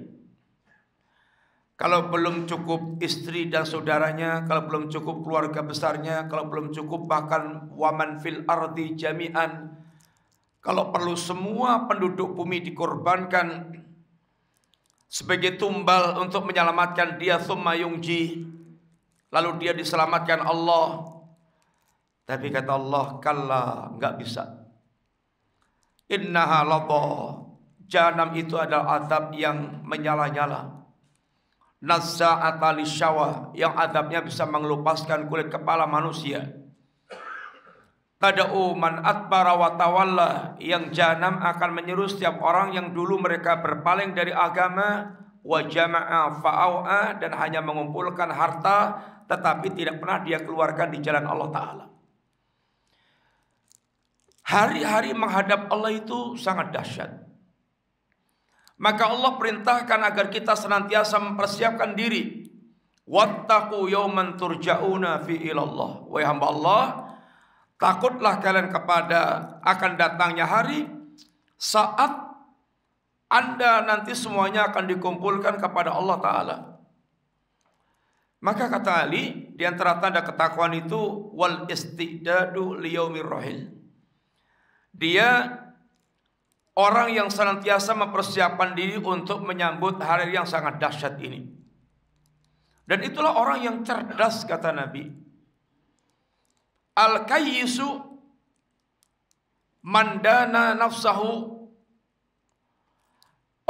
Speaker 3: Kalau belum cukup istri dan saudaranya, kalau belum cukup keluarga besarnya, kalau belum cukup bahkan waman fil ardi jami'an, kalau perlu semua penduduk bumi dikorbankan sebagai tumbal untuk menyelamatkan dia, thumma yungji, lalu dia diselamatkan Allah. Tapi kata Allah, kalla, enggak bisa. Innaha ladha, jahanam itu adalah azab yang menyala-nyala. Nazza'ata lishawa, yang azabnya bisa mengelupaskan kulit kepala manusia. Tada'u man adbara wa tawalla, yang jahanam akan menyeru setiap orang yang dulu mereka berpaling dari agama, wa jama'a fa'au'a, dan hanya mengumpulkan harta tetapi tidak pernah dia keluarkan di jalan Allah Ta'ala. Hari-hari menghadap Allah itu sangat dahsyat. Maka Allah perintahkan agar kita senantiasa mempersiapkan diri. Wattaqu yawman turja'una fi ilallah. Wahai hamba Allah, takutlah kalian kepada akan datangnya hari saat Anda nanti semuanya akan dikumpulkan kepada Allah Ta'ala. Maka kata Ali, di antara tanda ketakwaan itu wal istidadu liyaumir rahil. Dia orang yang senantiasa mempersiapkan diri untuk menyambut hari yang sangat dahsyat ini. Dan itulah orang yang cerdas, kata Nabi. Al-kayyisu mandana nafsahu.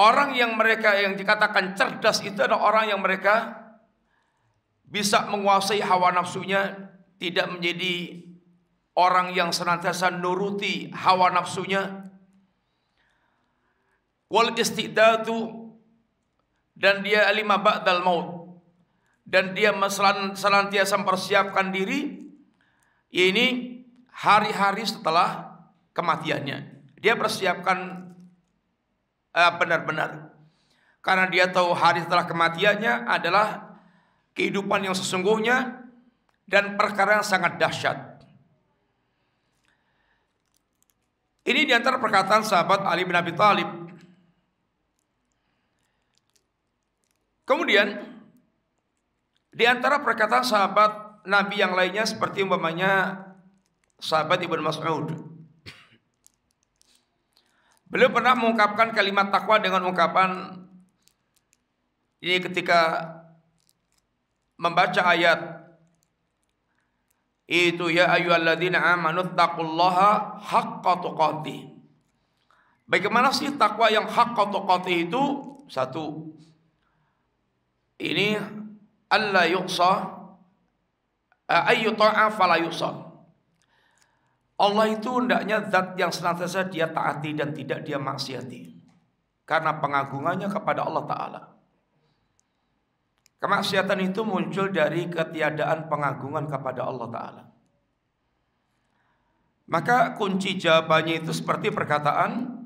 Speaker 3: Orang yang mereka yang dikatakan cerdas itu adalah orang yang mereka bisa menguasai hawa nafsunya, tidak menjadi orang yang senantiasa nuruti hawa nafsunya. Wal istidadu, dan dia lima ba'dal maut, dan dia senantiasa mempersiapkan diri ini hari-hari setelah kematiannya. Dia persiapkan benar-benar, karena dia tahu hari setelah kematiannya adalah kehidupan yang sesungguhnya dan perkara yang sangat dahsyat. Ini diantara perkataan sahabat Ali bin Abi Thalib. Kemudian diantara perkataan sahabat Nabi yang lainnya seperti umpamanya sahabat Ibnu Mas'ud. Beliau pernah mengungkapkan kalimat takwa dengan ungkapan ini ketika membaca ayat itu, ya ayyuhalladzina amanu taqullaha haqqa tuqatih. Bagaimana sih takwa yang haqqa tuqatih itu? Satu, ini alla yuqsa ayyuta'a fala yuqsa. Allah itu hendaknya zat yang senantiasa dia taati dan tidak dia maksiati, karena pengagungannya kepada Allah Ta'ala. Kemaksiatan itu muncul dari ketiadaan pengagungan kepada Allah Ta'ala. Maka kunci jawabannya itu seperti perkataan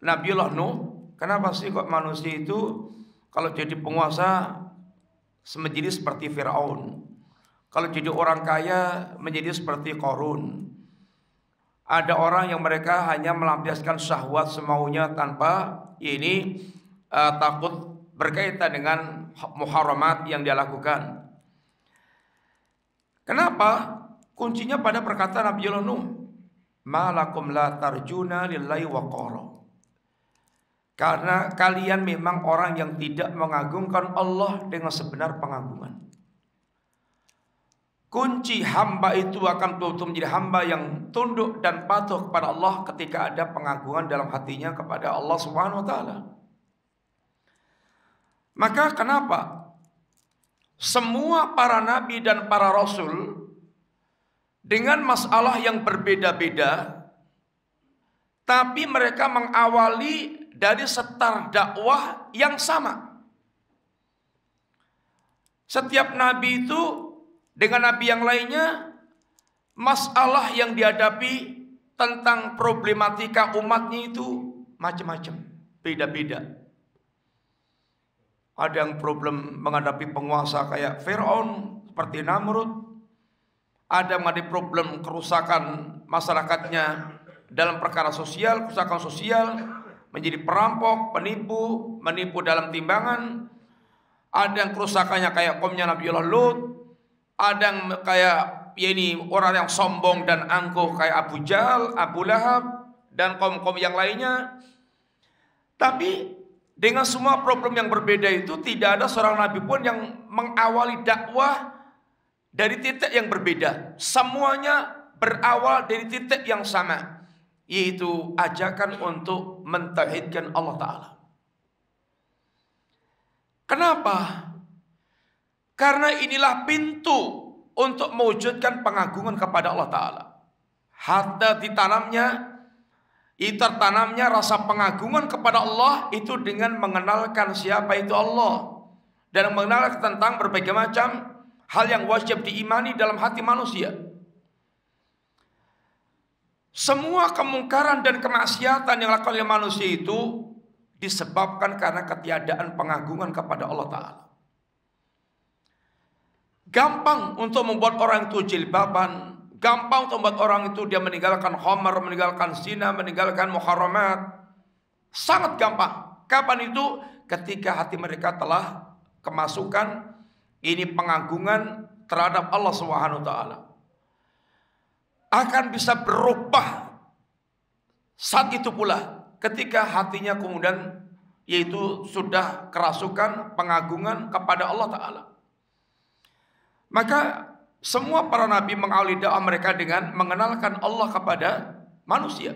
Speaker 3: Nabiullah Nuh. Kenapa sih kok manusia itu kalau jadi penguasa menjadi seperti Fir'aun, kalau jadi orang kaya menjadi seperti Qarun? Ada orang yang mereka hanya melampiaskan syahwat semaunya tanpa takut berkaitan dengan muharramat yang dia lakukan. Kenapa? Kuncinya pada perkataan Nabiullah Nuh, malakum la tarjuna lillahi waqara. Karena kalian memang orang yang tidak mengagungkan Allah dengan sebenar pengagungan. Kunci hamba itu akan betul-betul menjadi hamba yang tunduk dan patuh kepada Allah ketika ada pengagungan dalam hatinya kepada Allah Subhanahu wa taala. Maka kenapa semua para nabi dan para rasul dengan masalah yang berbeda-beda, tapi mereka mengawali dari setar dakwah yang sama. Setiap nabi itu dengan nabi yang lainnya, masalah yang dihadapi tentang problematika umatnya itu macam-macam, beda-beda. Ada yang problem menghadapi penguasa kayak Fir'aun seperti Namrud. Ada yang menghadapi problem kerusakan masyarakatnya dalam perkara sosial, kerusakan sosial, menjadi perampok, penipu, menipu dalam timbangan. Ada yang kerusakannya kayak kaumnya Nabiullah Lut. Ada yang kayak orang yang sombong dan angkuh kayak Abu Jahal, Abu Lahab, dan kaum-kaum yang lainnya. Tapi dengan semua problem yang berbeda itu, tidak ada seorang nabi pun yang mengawali dakwah dari titik yang berbeda. Semuanya berawal dari titik yang sama, yaitu ajakan untuk mentauhidkan Allah Ta'ala. Kenapa? Karena inilah pintu untuk mewujudkan pengagungan kepada Allah Ta'ala. Hatta tertanamnya rasa pengagungan kepada Allah itu dengan mengenalkan siapa itu Allah, dan mengenal tentang berbagai macam hal yang wajib diimani dalam hati manusia. Semua kemungkaran dan kemaksiatan yang dilakukan oleh manusia itu disebabkan karena ketiadaan pengagungan kepada Allah Ta'ala. Gampang untuk membuat orang itu jilbaban, gampang untuk membuat orang itu dia meninggalkan khamar, meninggalkan zina, meninggalkan muharramat. Sangat gampang. Kapan itu? Ketika hati mereka telah kemasukan ini pengagungan terhadap Allah Subhanahu wa taala. Akan bisa berubah saat itu pula ketika hatinya kemudian yaitu sudah kerasukan pengagungan kepada Allah Ta'ala. Maka semua para nabi mengawali dakwah mereka dengan mengenalkan Allah kepada manusia.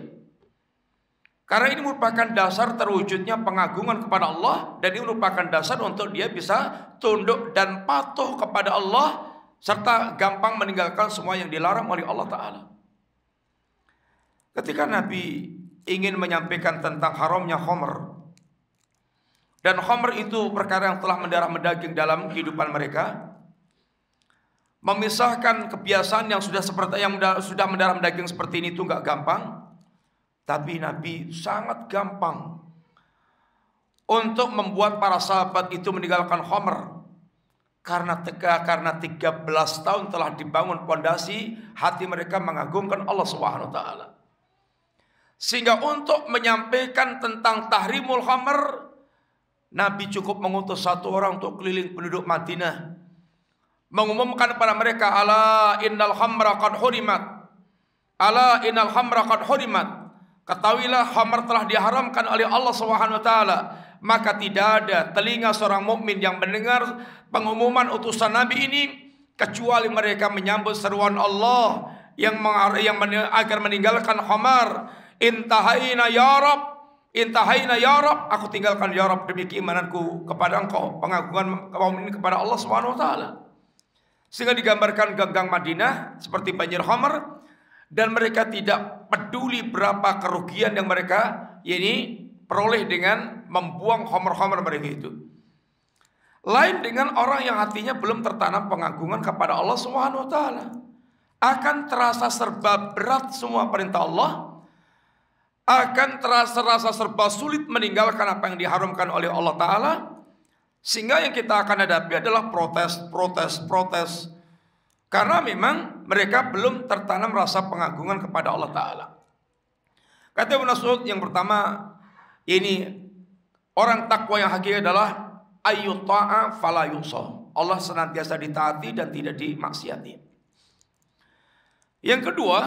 Speaker 3: Karena ini merupakan dasar terwujudnya pengagungan kepada Allah, dan ini merupakan dasar untuk dia bisa tunduk dan patuh kepada Allah serta gampang meninggalkan semua yang dilarang oleh Allah Ta'ala. Ketika Nabi ingin menyampaikan tentang haramnya khamr, dan khamr itu perkara yang telah mendarah mendaging dalam kehidupan mereka, memisahkan kebiasaan yang sudah mendarah mendaging seperti ini itu nggak gampang. Tapi Nabi sangat gampang untuk membuat para sahabat itu meninggalkan khamr. Karena 13 tahun telah dibangun pondasi hati mereka mengagungkan Allah Subhanahu wa taala. Sehingga untuk menyampaikan tentang tahrimul khamr, Nabi cukup mengutus satu orang untuk keliling penduduk Madinah, mengumumkan kepada mereka, ala innal khamra qad hurimat, ala innal khamra qad hurimat. Ketahuilah khamr telah diharamkan oleh Allah Subhanahu wa taala. Maka tidak ada telinga seorang mukmin yang mendengar pengumuman utusan Nabi ini kecuali mereka menyambut seruan Allah yang agar meninggalkan khamar. Intahaina ya Rabb, intahaina ya Rabb, aku tinggalkan ya Rabb demi keimananku kepada Engkau, pengagungan kaum ini kepada Allah Subhanahu wa taala. Sehingga digambarkan gang-gang Madinah seperti banjir khamr, dan mereka tidak peduli berapa kerugian yang mereka peroleh dengan membuang khamr-khamr mereka itu. Lain dengan orang yang hatinya belum tertanam pengagungan kepada Allah Subhanahu wa taala. Akan terasa serba berat semua perintah Allah, akan terasa serba sulit meninggalkan apa yang diharamkan oleh Allah taala, sehingga yang kita akan hadapi adalah protes. Karena memang mereka belum tertanam rasa pengagungan kepada Allah Ta'ala. Kata Ibnu Mas'ud, yang pertama, ini orang takwa yang hakiki adalah ayyuta'a fala yusa. Allah senantiasa ditaati dan tidak dimaksiati. Yang kedua,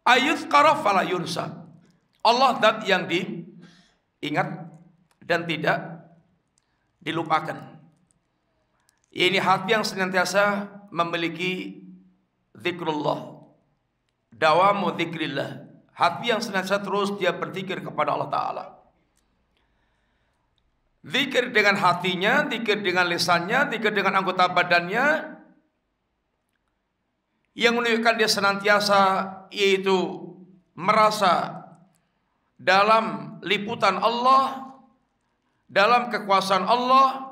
Speaker 3: ayyuzkara fala yunsa. Allah zat yang diingat dan tidak dilupakan. Ini hati yang senantiasa memiliki zikrullah, dawamu zikrillah. Hati yang senantiasa terus dia berzikir kepada Allah Ta'ala. Zikir dengan hatinya, zikir dengan lisannya, zikir dengan anggota badannya, yang menunjukkan dia senantiasa yaitu merasa dalam liputan Allah, dalam kekuasaan Allah.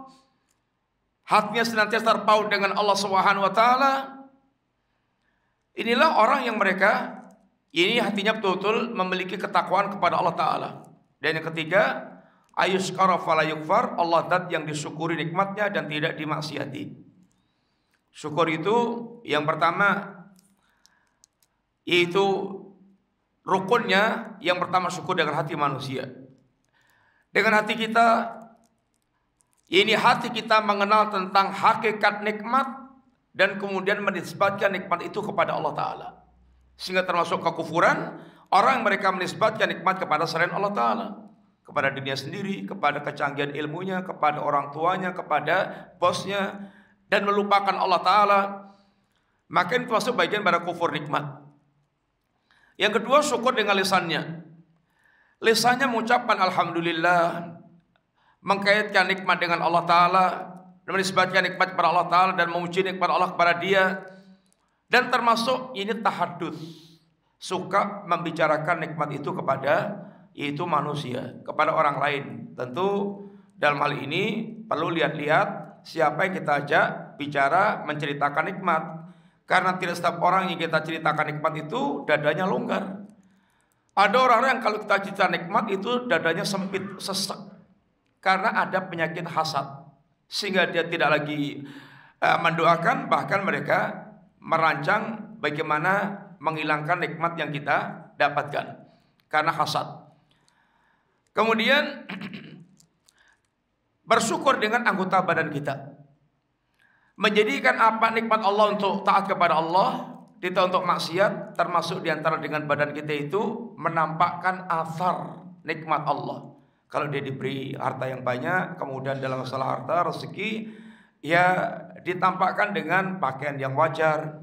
Speaker 3: Hatinya senantiasa terpaut dengan Allah Subhanahu wa taala. Inilah orang yang mereka hatinya betul-betul memiliki ketakwaan kepada Allah Ta'ala. Dan yang ketiga, ayuskara fala yukfar, Allah zat yang disyukuri nikmatnya dan tidak dimaksiati. Syukur itu yang pertama, yaitu rukunnya, yang pertama syukur dengan hati manusia. Dengan hati kita, hati kita mengenal tentang hakikat nikmat dan kemudian menisbatkan nikmat itu kepada Allah Ta'ala. Sehingga termasuk kekufuran orang yang mereka menisbatkan nikmat kepada selain Allah Ta'ala, kepada dirinya sendiri, kepada kecanggihan ilmunya, kepada orang tuanya, kepada bosnya, dan melupakan Allah Ta'ala. Maka itu termasuk bagian pada kufur nikmat. Yang kedua, syukur dengan lisannya. Lisannya mengucapkan alhamdulillah, mengkaitkan nikmat dengan Allah Ta'ala, menisbatkan nikmat kepada Allah Ta'ala dan memuji nikmat Allah kepada dia. Dan termasuk ini tahadduts, suka membicarakan nikmat itu kepada yaitu manusia, kepada orang lain. Tentu dalam hal ini perlu lihat-lihat siapa yang kita ajak bicara menceritakan nikmat. Karena tidak setiap orang yang kita ceritakan nikmat itu dadanya longgar. Ada orang-orang yang kalau kita cerita nikmat itu dadanya sempit, sesek, karena ada penyakit hasad, sehingga dia tidak lagi mendoakan, bahkan mereka merancang bagaimana menghilangkan nikmat yang kita dapatkan karena hasad. Kemudian bersyukur dengan anggota badan kita, menjadikan apa nikmat Allah untuk taat kepada Allah, tidak untuk maksiat, termasuk diantara dengan badan kita itu menampakkan athar nikmat Allah. Kalau dia diberi harta yang banyak, kemudian dalam masalah harta, rezeki, ya ditampakkan dengan pakaian yang wajar,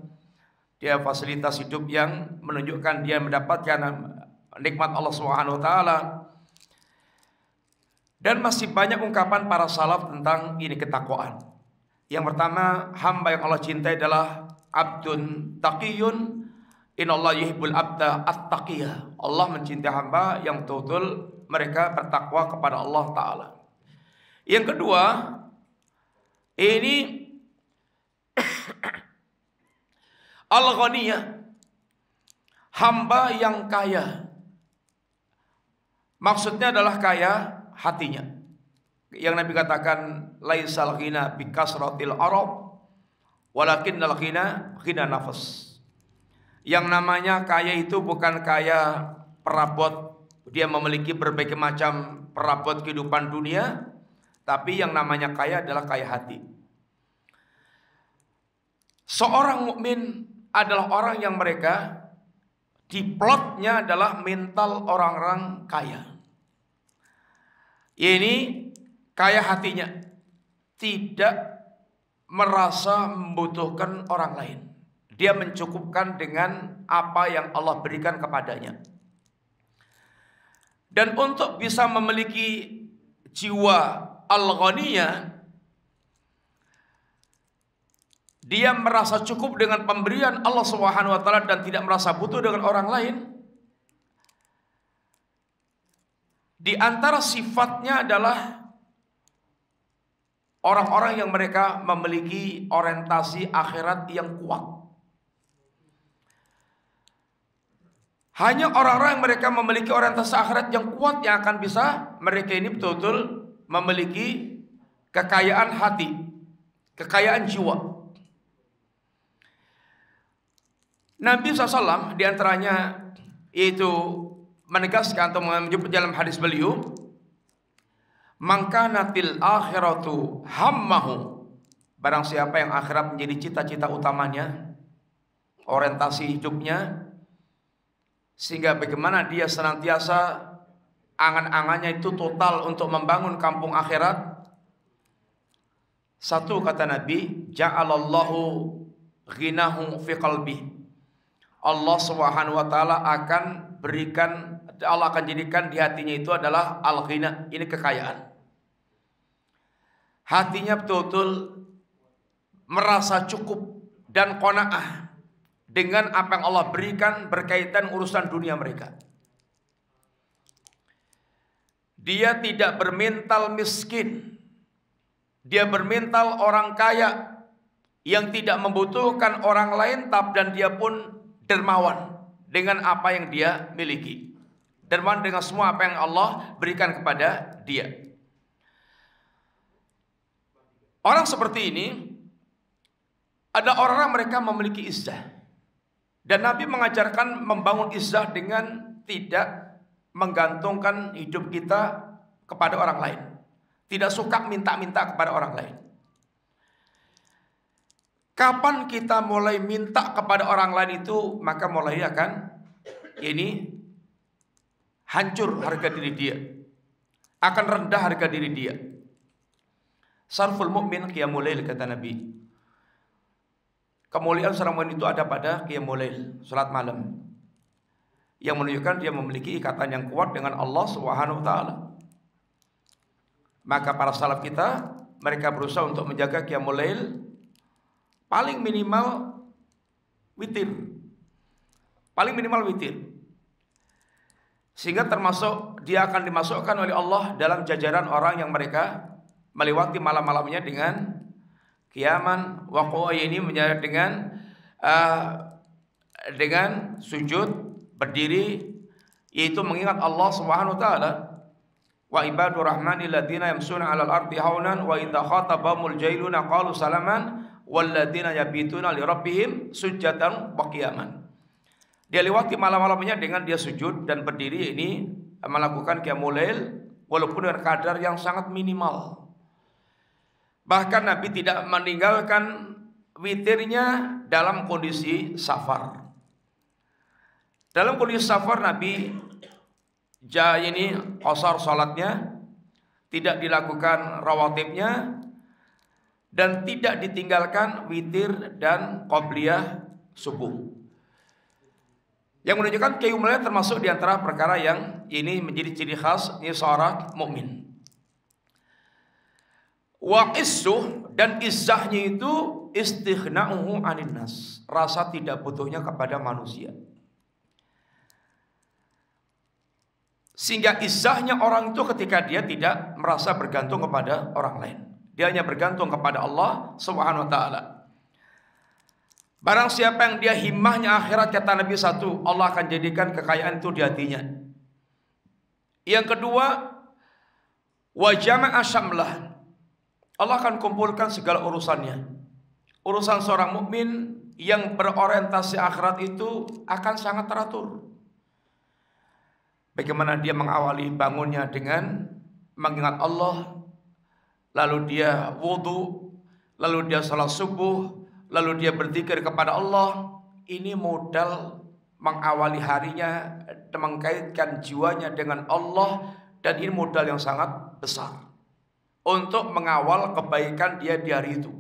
Speaker 3: dia fasilitas hidup yang menunjukkan dia mendapatkan nikmat Allah Subhanahu wa taala. Dan masih banyak ungkapan para salaf tentang ini ketakwaan. Yang pertama, hamba yang Allah cintai adalah abdun taqiyun, innallaha yuhibbul abda at-taqiyah. Allah mencintai hamba yang betul-betul mereka bertakwa kepada Allah taala. Yang kedua, ini al-ghaniyah, hamba yang kaya. Maksudnya adalah kaya hatinya. Yang Nabi katakan laisal ghina bi kasratil arab walakinnal ghina ghina nafas. Yang namanya kaya itu bukan kaya perabot, dia memiliki berbagai macam perabot kehidupan dunia, tapi yang namanya kaya adalah kaya hati. Seorang mukmin adalah orang yang mereka diplotnya adalah mental orang-orang kaya. Ini kaya hatinya, tidak merasa membutuhkan orang lain. Dia mencukupkan dengan apa yang Allah berikan kepadanya. Dan untuk bisa memiliki jiwa al-ghaniyah, dia merasa cukup dengan pemberian Allah Subhanahu wa taala dan tidak merasa butuh dengan orang lain. Di antara sifatnya adalah orang-orang yang mereka memiliki orientasi akhirat yang kuat. Hanya orang-orang yang mereka memiliki orientasi akhirat yang kuat yang akan bisa mereka ini betul-betul memiliki kekayaan hati, kekayaan jiwa. Nabi SAW diantaranya yaitu menegaskan atau menyebut dalam hadis beliau, mangkanatil akhiratu hammahu, barang siapa yang akhirat menjadi cita-cita utamanya, orientasi hidupnya, sehingga bagaimana dia senantiasa angan-angannya itu total untuk membangun kampung akhirat. Satu kata Nabi, ja'alallahu ghinahu fi qalbi. Allah Subhanahu wa taala akan berikan, Allah akan jadikan di hatinya itu adalah al-ghina, ini kekayaan. Hatinya betul-betul merasa cukup dan qanaah dengan apa yang Allah berikan berkaitan urusan dunia mereka. Dia tidak bermental miskin. Dia bermental orang kaya yang tidak membutuhkan orang lain, dan dia pun dermawan dengan apa yang dia miliki. Dermawan dengan semua apa yang Allah berikan kepada dia. Orang seperti ini ada orang mereka memiliki izzah. Dan Nabi mengajarkan membangun izzah dengan tidak menggantungkan hidup kita kepada orang lain. Tidak suka minta-minta kepada orang lain. Kapan kita mulai minta kepada orang lain itu, maka mulai akan ini hancur harga diri dia. Akan rendah harga diri dia. Sarful mu'min qiyamul lail, kata Nabi. Kemuliaan seorang mukmin itu ada pada qiyamul lail, salat malam, yang menunjukkan dia memiliki ikatan yang kuat dengan Allah Subhanahu wa taala. Maka para salaf kita, mereka berusaha untuk menjaga qiyamul lail paling minimal witir. Paling minimal witir. Sehingga termasuk dia akan dimasukkan oleh Allah dalam jajaran orang yang mereka melewati malam-malamnya dengan qiyaman wa qu'udin, menjadi dengan sujud, berdiri, yaitu mengingat Allah Subhanahu wa taala. Wa ibadur rahmanil ladzina yamshuna 'alal ardi haunan wa idza khatabahumul jailuna qalu salaman walladzina yabituna li rabbihim sujjatan wa qiyaman. Dia lewati malam-malamnya dengan dia sujud dan berdiri, ini melakukan qiyamul lail walaupun dengan kadar yang sangat minimal. Bahkan Nabi tidak meninggalkan witirnya dalam kondisi safar. Dalam kondisi safar Nabi qasar salatnya, tidak dilakukan rawatibnya, dan tidak ditinggalkan witir dan qobliyah subuh. Yang menunjukkan qiyamul lail termasuk di antara perkara yang ini menjadi ciri khas seorang mukmin. Wa issuh, dan izzahnya itu istighna'uhu 'anil nas, rasa tidak butuhnya kepada manusia. Sehingga izzahnya orang itu ketika dia tidak merasa bergantung kepada orang lain. Dia hanya bergantung kepada Allah Subhanahu wa taala. Barang siapa yang dia himmahnya akhirat, kata Nabi, satu, Allah akan jadikan kekayaan itu di hatinya. Yang kedua, wa jama'a syamlah, Allah akan kumpulkan segala urusannya. Urusan seorang mukmin yang berorientasi akhirat itu akan sangat teratur. Bagaimana dia mengawali bangunnya dengan mengingat Allah, lalu dia wudu, lalu dia salat subuh, lalu dia berzikir kepada Allah. Ini modal mengawali harinya, mengkaitkan jiwanya dengan Allah, dan ini modal yang sangat besar untuk mengawal kebaikan dia di hari itu.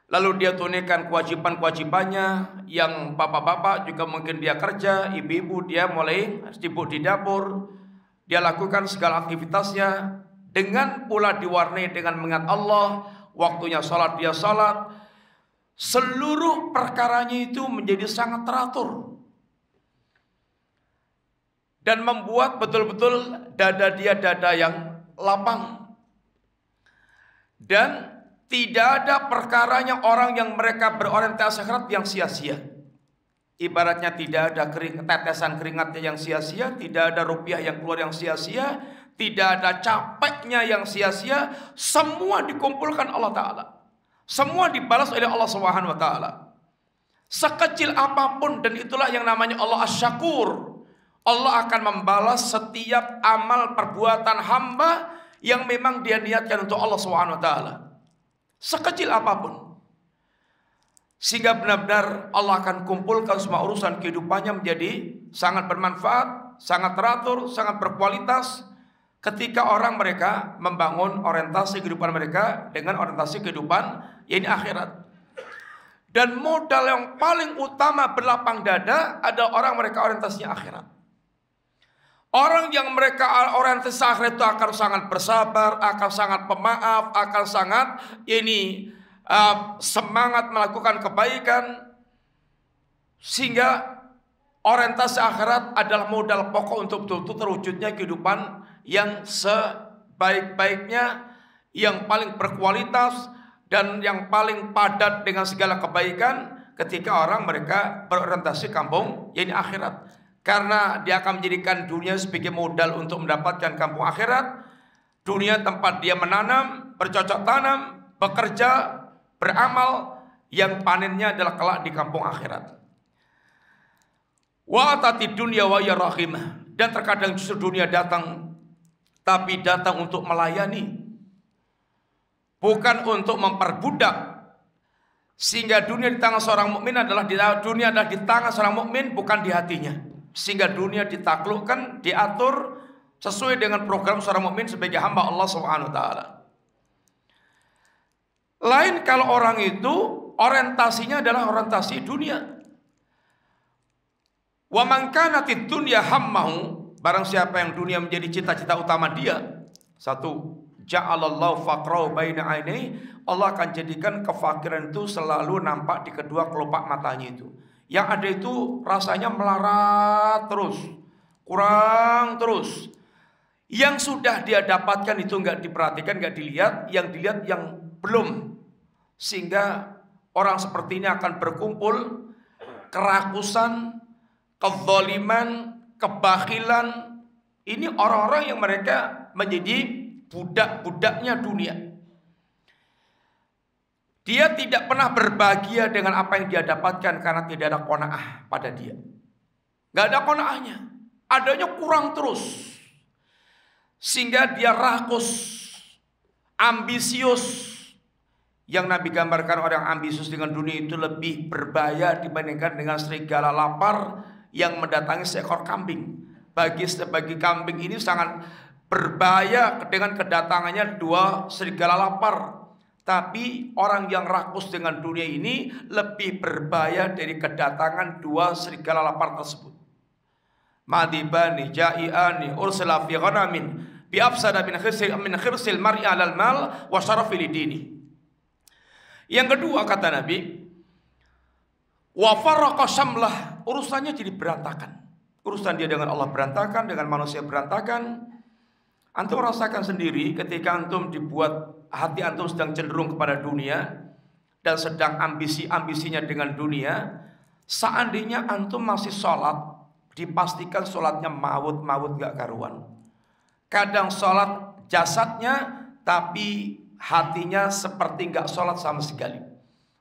Speaker 3: Lalu dia tunaikan kewajiban-kewajibannya, yang bapak-bapak juga mungkin dia kerja, ibu-ibu dia mulai sibuk di dapur, dia lakukan segala aktivitasnya dengan pula diwarnai dengan mengingat Allah, waktunya salat dia salat. Seluruh perkaranya itu menjadi sangat teratur dan membuat betul-betul dada dia dada yang lapang. Dan tidak ada perkaranya orang yang mereka berorientasi akhirat yang sia-sia. Ibaratnya tidak ada tetesan keringatnya yang sia-sia, tidak ada rupiah yang keluar yang sia-sia, tidak ada capeknya yang sia-sia. Semua dikumpulkan Allah Ta'ala, semua dibalas oleh Allah Subhanahu wa taala. Sekecil apapun, dan itulah yang namanya Allah Asy-Syakur. Allah akan membalas setiap amal perbuatan hamba yang memang dia niatkan untuk Allah Subhanahu wa taala. Sekecil apapun. Sehingga benar-benar Allah akan kumpulkan semua urusan kehidupannya menjadi sangat bermanfaat, sangat teratur, sangat berkualitas ketika orang mereka membangun orientasi kehidupan mereka dengan orientasi kehidupan ini akhirat. Dan modal yang paling utama berlapang dada ada orang mereka orientasinya akhirat. Orang yang mereka orientasi akhirat itu akan sangat bersabar, akan sangat pemaaf, akan sangat semangat melakukan kebaikan. Sehingga orientasi akhirat adalah modal pokok untuk betul-betul terwujudnya kehidupan yang sebaik-baiknya, yang paling berkualitas, dan yang paling padat dengan segala kebaikan ketika orang mereka berorientasi kampung ini akhirat. Karena dia akan menjadikan dunia sebagai modal untuk mendapatkan kampung akhirat. Dunia tempat dia menanam, bercocok tanam, bekerja, beramal, yang panennya adalah kelak di kampung akhirat. Wa atati dunya wa ya rahimah, dan terkadang justru dunia datang, tapi datang untuk melayani, bukan untuk memperbudak. Sehingga dunia di tangan seorang mukmin adalah dunia adalah di tangan seorang mukmin, bukan di hatinya. Sehingga dunia ditaklukkan, diatur sesuai dengan program seorang mukmin sebagai hamba Allah Subhanahu wa taala. Lain kalau orang itu orientasinya adalah orientasi dunia. Wa man kanatid dunya hammahu, barang siapa yang dunia menjadi cita-cita utama dia, satu, ja'alallahu faqrahu baina ainai, Allah akan jadikan kefakiran itu selalu nampak di kedua kelopak matanya itu. Yang ada itu rasanya melarat terus, kurang terus. Yang sudah dia dapatkan itu nggak diperhatikan, nggak dilihat, yang dilihat yang belum. Sehingga orang seperti ini akan berkumpul kerakusan, kezaliman, kebakhilan. Ini orang-orang yang mereka menjadi budak-budaknya dunia. Dia tidak pernah berbahagia dengan apa yang dia dapatkan karena tidak ada qanaah pada dia. Gak ada qanaahnya, adanya kurang terus. Sehingga dia rakus, ambisius. Yang Nabi gambarkan orang ambisius dengan dunia itu lebih berbahaya dibandingkan dengan serigala lapar yang mendatangi seekor kambing. Bagi kambing ini sangat berbahaya dengan kedatangannya dua serigala lapar. Tapi orang yang rakus dengan dunia ini lebih berbahaya dari kedatangan dua serigala lapar tersebut. Madibani ja'iani ursila fi ghanamin bi afsada min khirsil mar'i 'alal mal wa syarafi lidini. Yang kedua kata Nabi, wa farraqa syamlah, urusannya jadi berantakan. Urusan dia dengan Allah berantakan, dengan manusia berantakan. Antum rasakan sendiri ketika antum dibuat hati antum sedang cenderung kepada dunia dan sedang ambisinya dengan dunia. Seandainya antum masih sholat, dipastikan sholatnya maut gak karuan. Kadang sholat jasadnya, tapi hatinya seperti gak sholat sama sekali.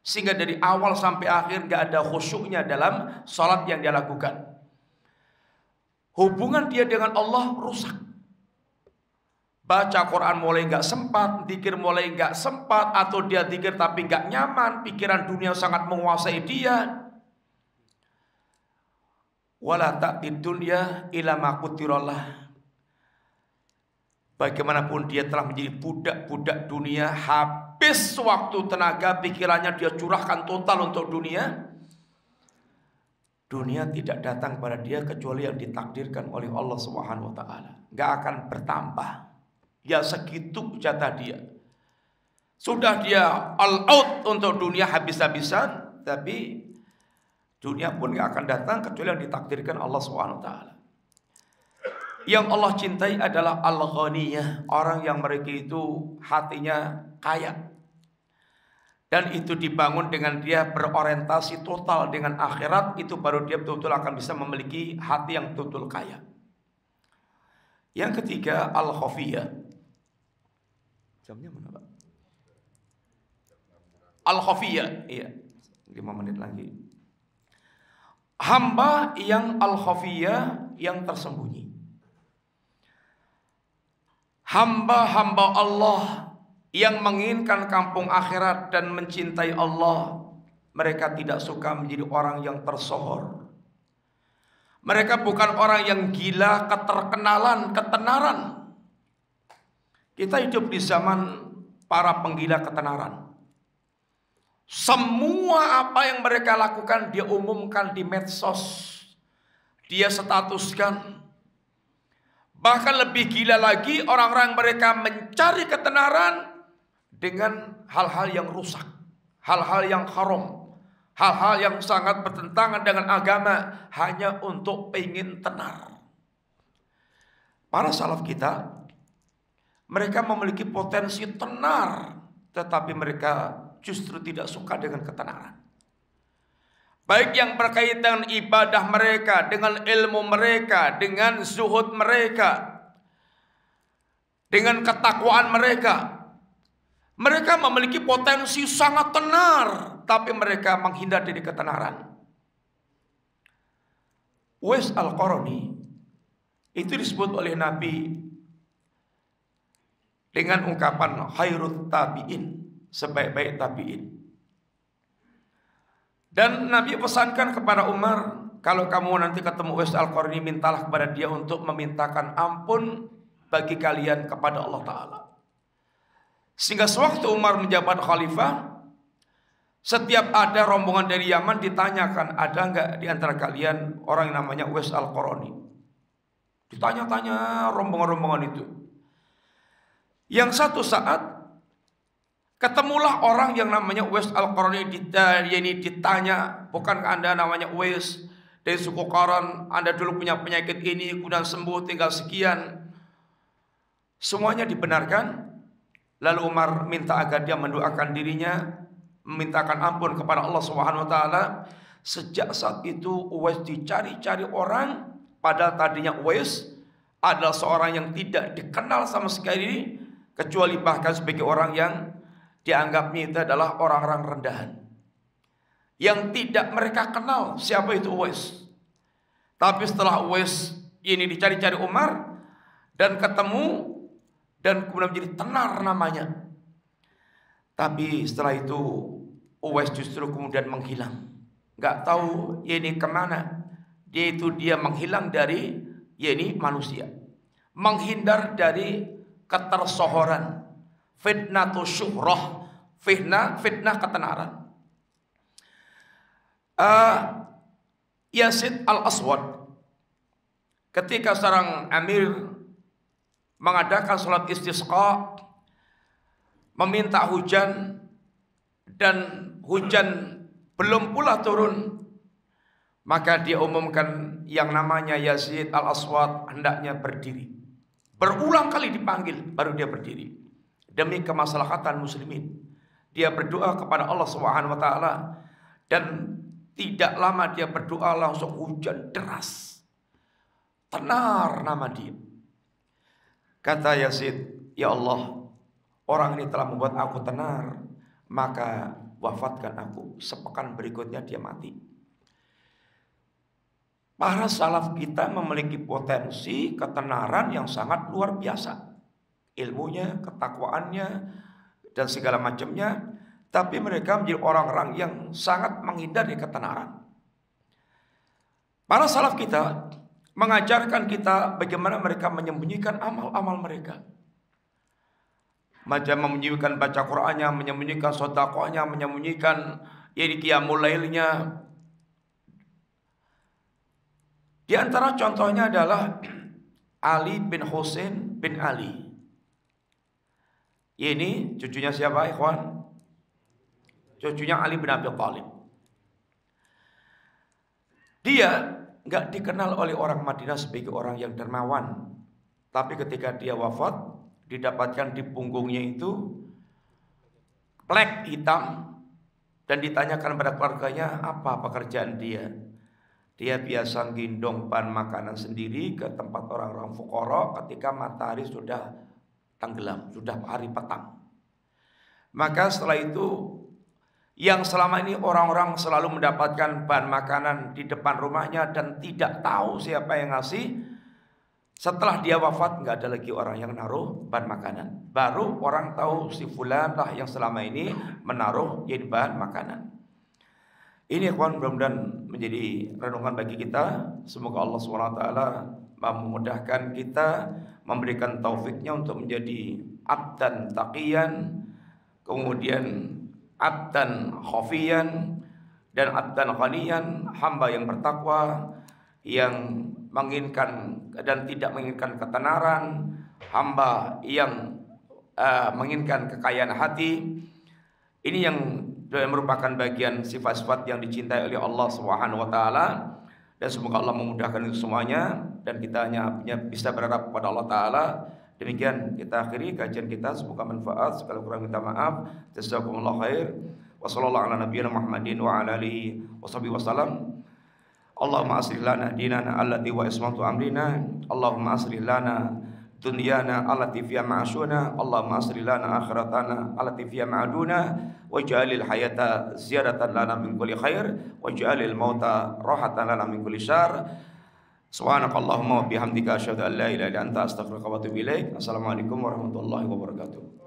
Speaker 3: Sehingga dari awal sampai akhir gak ada khusyuknya dalam sholat yang dia lakukan. Hubungan dia dengan Allah rusak. Baca Quran mulai gak sempat, zikir mulai gak sempat, atau dia zikir tapi gak nyaman, pikiran dunia sangat menguasai dia. Wala ta'tid dunya ila ma qutirallah. Bagaimanapun dia telah menjadi budak-budak dunia, habis waktu, tenaga, pikirannya dia curahkan total untuk dunia. Dunia tidak datang pada dia kecuali yang ditakdirkan oleh Allah Subhanahu wa taala. Enggak akan bertambah. Ya segitu jatah dia. Sudah dia all out untuk dunia habis-habisan, tapi dunia pun enggak akan datang kecuali yang ditakdirkan Allah Subhanahu wa taala. Yang Allah cintai adalah al-ghaniyah, orang yang mereka itu hatinya kaya. Dan itu dibangun dengan dia berorientasi total dengan akhirat, itu baru dia betul-betul akan bisa memiliki hati yang betul-betul kaya. Yang ketiga, al-khafiyah. Jamnya mana, Pak? Al-khafiyah, iya. 5 menit lagi. Hamba yang al-khafiyah, yang tersembunyi. Hamba-hamba Allah yang menginginkan kampung akhirat dan mencintai Allah, mereka tidak suka menjadi orang yang tersohor. Mereka bukan orang yang gila keterkenalan, ketenaran. Kita hidup di zaman para penggila ketenaran. Semua apa yang mereka lakukan dia umumkan di medsos, dia statuskan. Bahkan lebih gila lagi, orang-orang mereka mencari ketenaran dengan hal-hal yang rusak, hal-hal yang haram, hal-hal yang sangat bertentangan dengan agama, hanya untuk pengen tenar. Para salaf kita, mereka memiliki potensi tenar, tetapi mereka justru tidak suka dengan ketenaran. Baik yang berkaitan dengan ibadah mereka, dengan ilmu mereka, dengan zuhud mereka, dengan ketakwaan mereka. Mereka memiliki potensi sangat tenar, tapi mereka menghindar dari ketenaran. Uwais Al-Qarni itu disebut oleh Nabi dengan ungkapan khairut tabi'in, sebaik-baik tabi'in. Dan Nabi pesankan kepada Umar, kalau kamu nanti ketemu Uwais Al-Qarni, mintalah kepada dia untuk memintakan ampun bagi kalian kepada Allah Ta'ala. Sehingga sewaktu Umar menjabat khalifah, setiap ada rombongan dari Yaman ditanyakan, ada enggak di antara kalian orang yang namanya Uwais Al-Qarni? Ditanya-tanya rombongan-rombongan itu. Yang satu saat ketemulah orang yang namanya Uwais Al-Qarni, ditanya, bukankah Anda namanya Uwais dari suku Qaran, Anda dulu punya penyakit ini, kemudian sembuh tinggal sekian. Semuanya dibenarkan. Lalu Umar minta agar dia mendoakan dirinya, memintakan ampun kepada Allah Subhanahu wa taala. Sejak saat itu Uwais dicari-cari orang, padahal tadinya Uwais adalah seorang yang tidak dikenal sama sekali, kecuali bahkan sebagai orang yang dianggapnya itu adalah orang-orang rendahan yang tidak mereka kenal siapa itu Uwais. Tapi setelah Uwais ini dicari-cari Umar dan ketemu, dan kemudian menjadi tenar namanya. Tapi setelah itu Uwais justru kemudian menghilang, nggak tahu ini kemana. Dia menghilang dari manusia, menghindar dari ketersohoran. Fitnatu syuhrah, fitnah ketenaran. Yazid Al-Aswad ketika seorang amir mengadakan sholat istisqa, meminta hujan, dan hujan belum pula turun, maka dia umumkan yang namanya Yazid Al-Aswad hendaknya berdiri. Berulang kali dipanggil baru dia berdiri demi kemaslahatan muslimin. Dia berdoa kepada Allah Subhanahu wa taala, dan tidak lama dia berdoa langsung hujan deras. Tenar nama dia. Kata Yazid, "Ya Allah, orang ini telah membuat aku tenar, maka wafatkan aku." Sepekan berikutnya dia mati. Para salaf kita memiliki potensi ketenaran yang sangat luar biasa. Ilmunya, ketakwaannya, dan segala macamnya. Tapi mereka menjadi orang-orang yang sangat menghindari ketenaran. Para salaf kita mengajarkan kita bagaimana mereka menyembunyikan amal-amal mereka. Macam menyembunyikan baca Qur'annya, menyembunyikan sedekahnya, menyembunyikan qiyamul lailnya. Di antara contohnya adalah Ali bin Husain bin Ali. Ini cucunya siapa, ikhwan? Cucunya Ali bin Abi Thalib. Dia nggak dikenal oleh orang Madinah sebagai orang yang dermawan, tapi ketika dia wafat, didapatkan di punggungnya itu plek hitam, dan ditanyakan pada keluarganya apa pekerjaan dia. Dia biasa gendong bahan makanan sendiri ke tempat orang-orang fuqara ketika matahari sudah tenggelam, sudah hari petang. Maka setelah itu, yang selama ini orang-orang selalu mendapatkan bahan makanan di depan rumahnya dan tidak tahu siapa yang ngasih, setelah dia wafat nggak ada lagi orang yang naruh bahan makanan. Baru orang tahu si fulan lah yang selama ini menaruh jadi bahan makanan. Ini ikhwan mudah-mudahan menjadi renungan bagi kita. Semoga Allah SWT memudahkan kita, memberikan taufiknya untuk menjadi abdan taqiyan, kemudian abdan khafiyan, dan abdan ghaniyan, hamba yang bertakwa, yang menginginkan dan tidak menginginkan ketenaran, hamba yang menginginkan kekayaan hati. Ini yang merupakan bagian sifat-sifat yang dicintai oleh Allah Subhanahu wa taala, dan semoga Allah memudahkan itu semuanya dan kita hanya bisa berharap kepada Allah taala. Demikian kita akhiri kajian kita, semoga manfaat. Segala kurang minta maaf. Jazakumullah khair. Wassallallahu ala nabiyina Muhammadin wa ala alihi washabihi wasallam. Allahumma aslih lana dinana allati wa ismatu amrina. Allahumma aslih lana dunyana allati fiha ma'ashuna. Allahumma aslih lana akhiratana allati fiha ma'aduna. Waj'alil hayata ziyadatan lana min kulli khair, waj'alil mauta rahatan lana min kulli syarr. Subhanakallahumma wa bihamdika asyhadu an la ilaha illa anta astaghfiruka wa atubu ilaik. Assalamualaikum warahmatullahi wabarakatuh.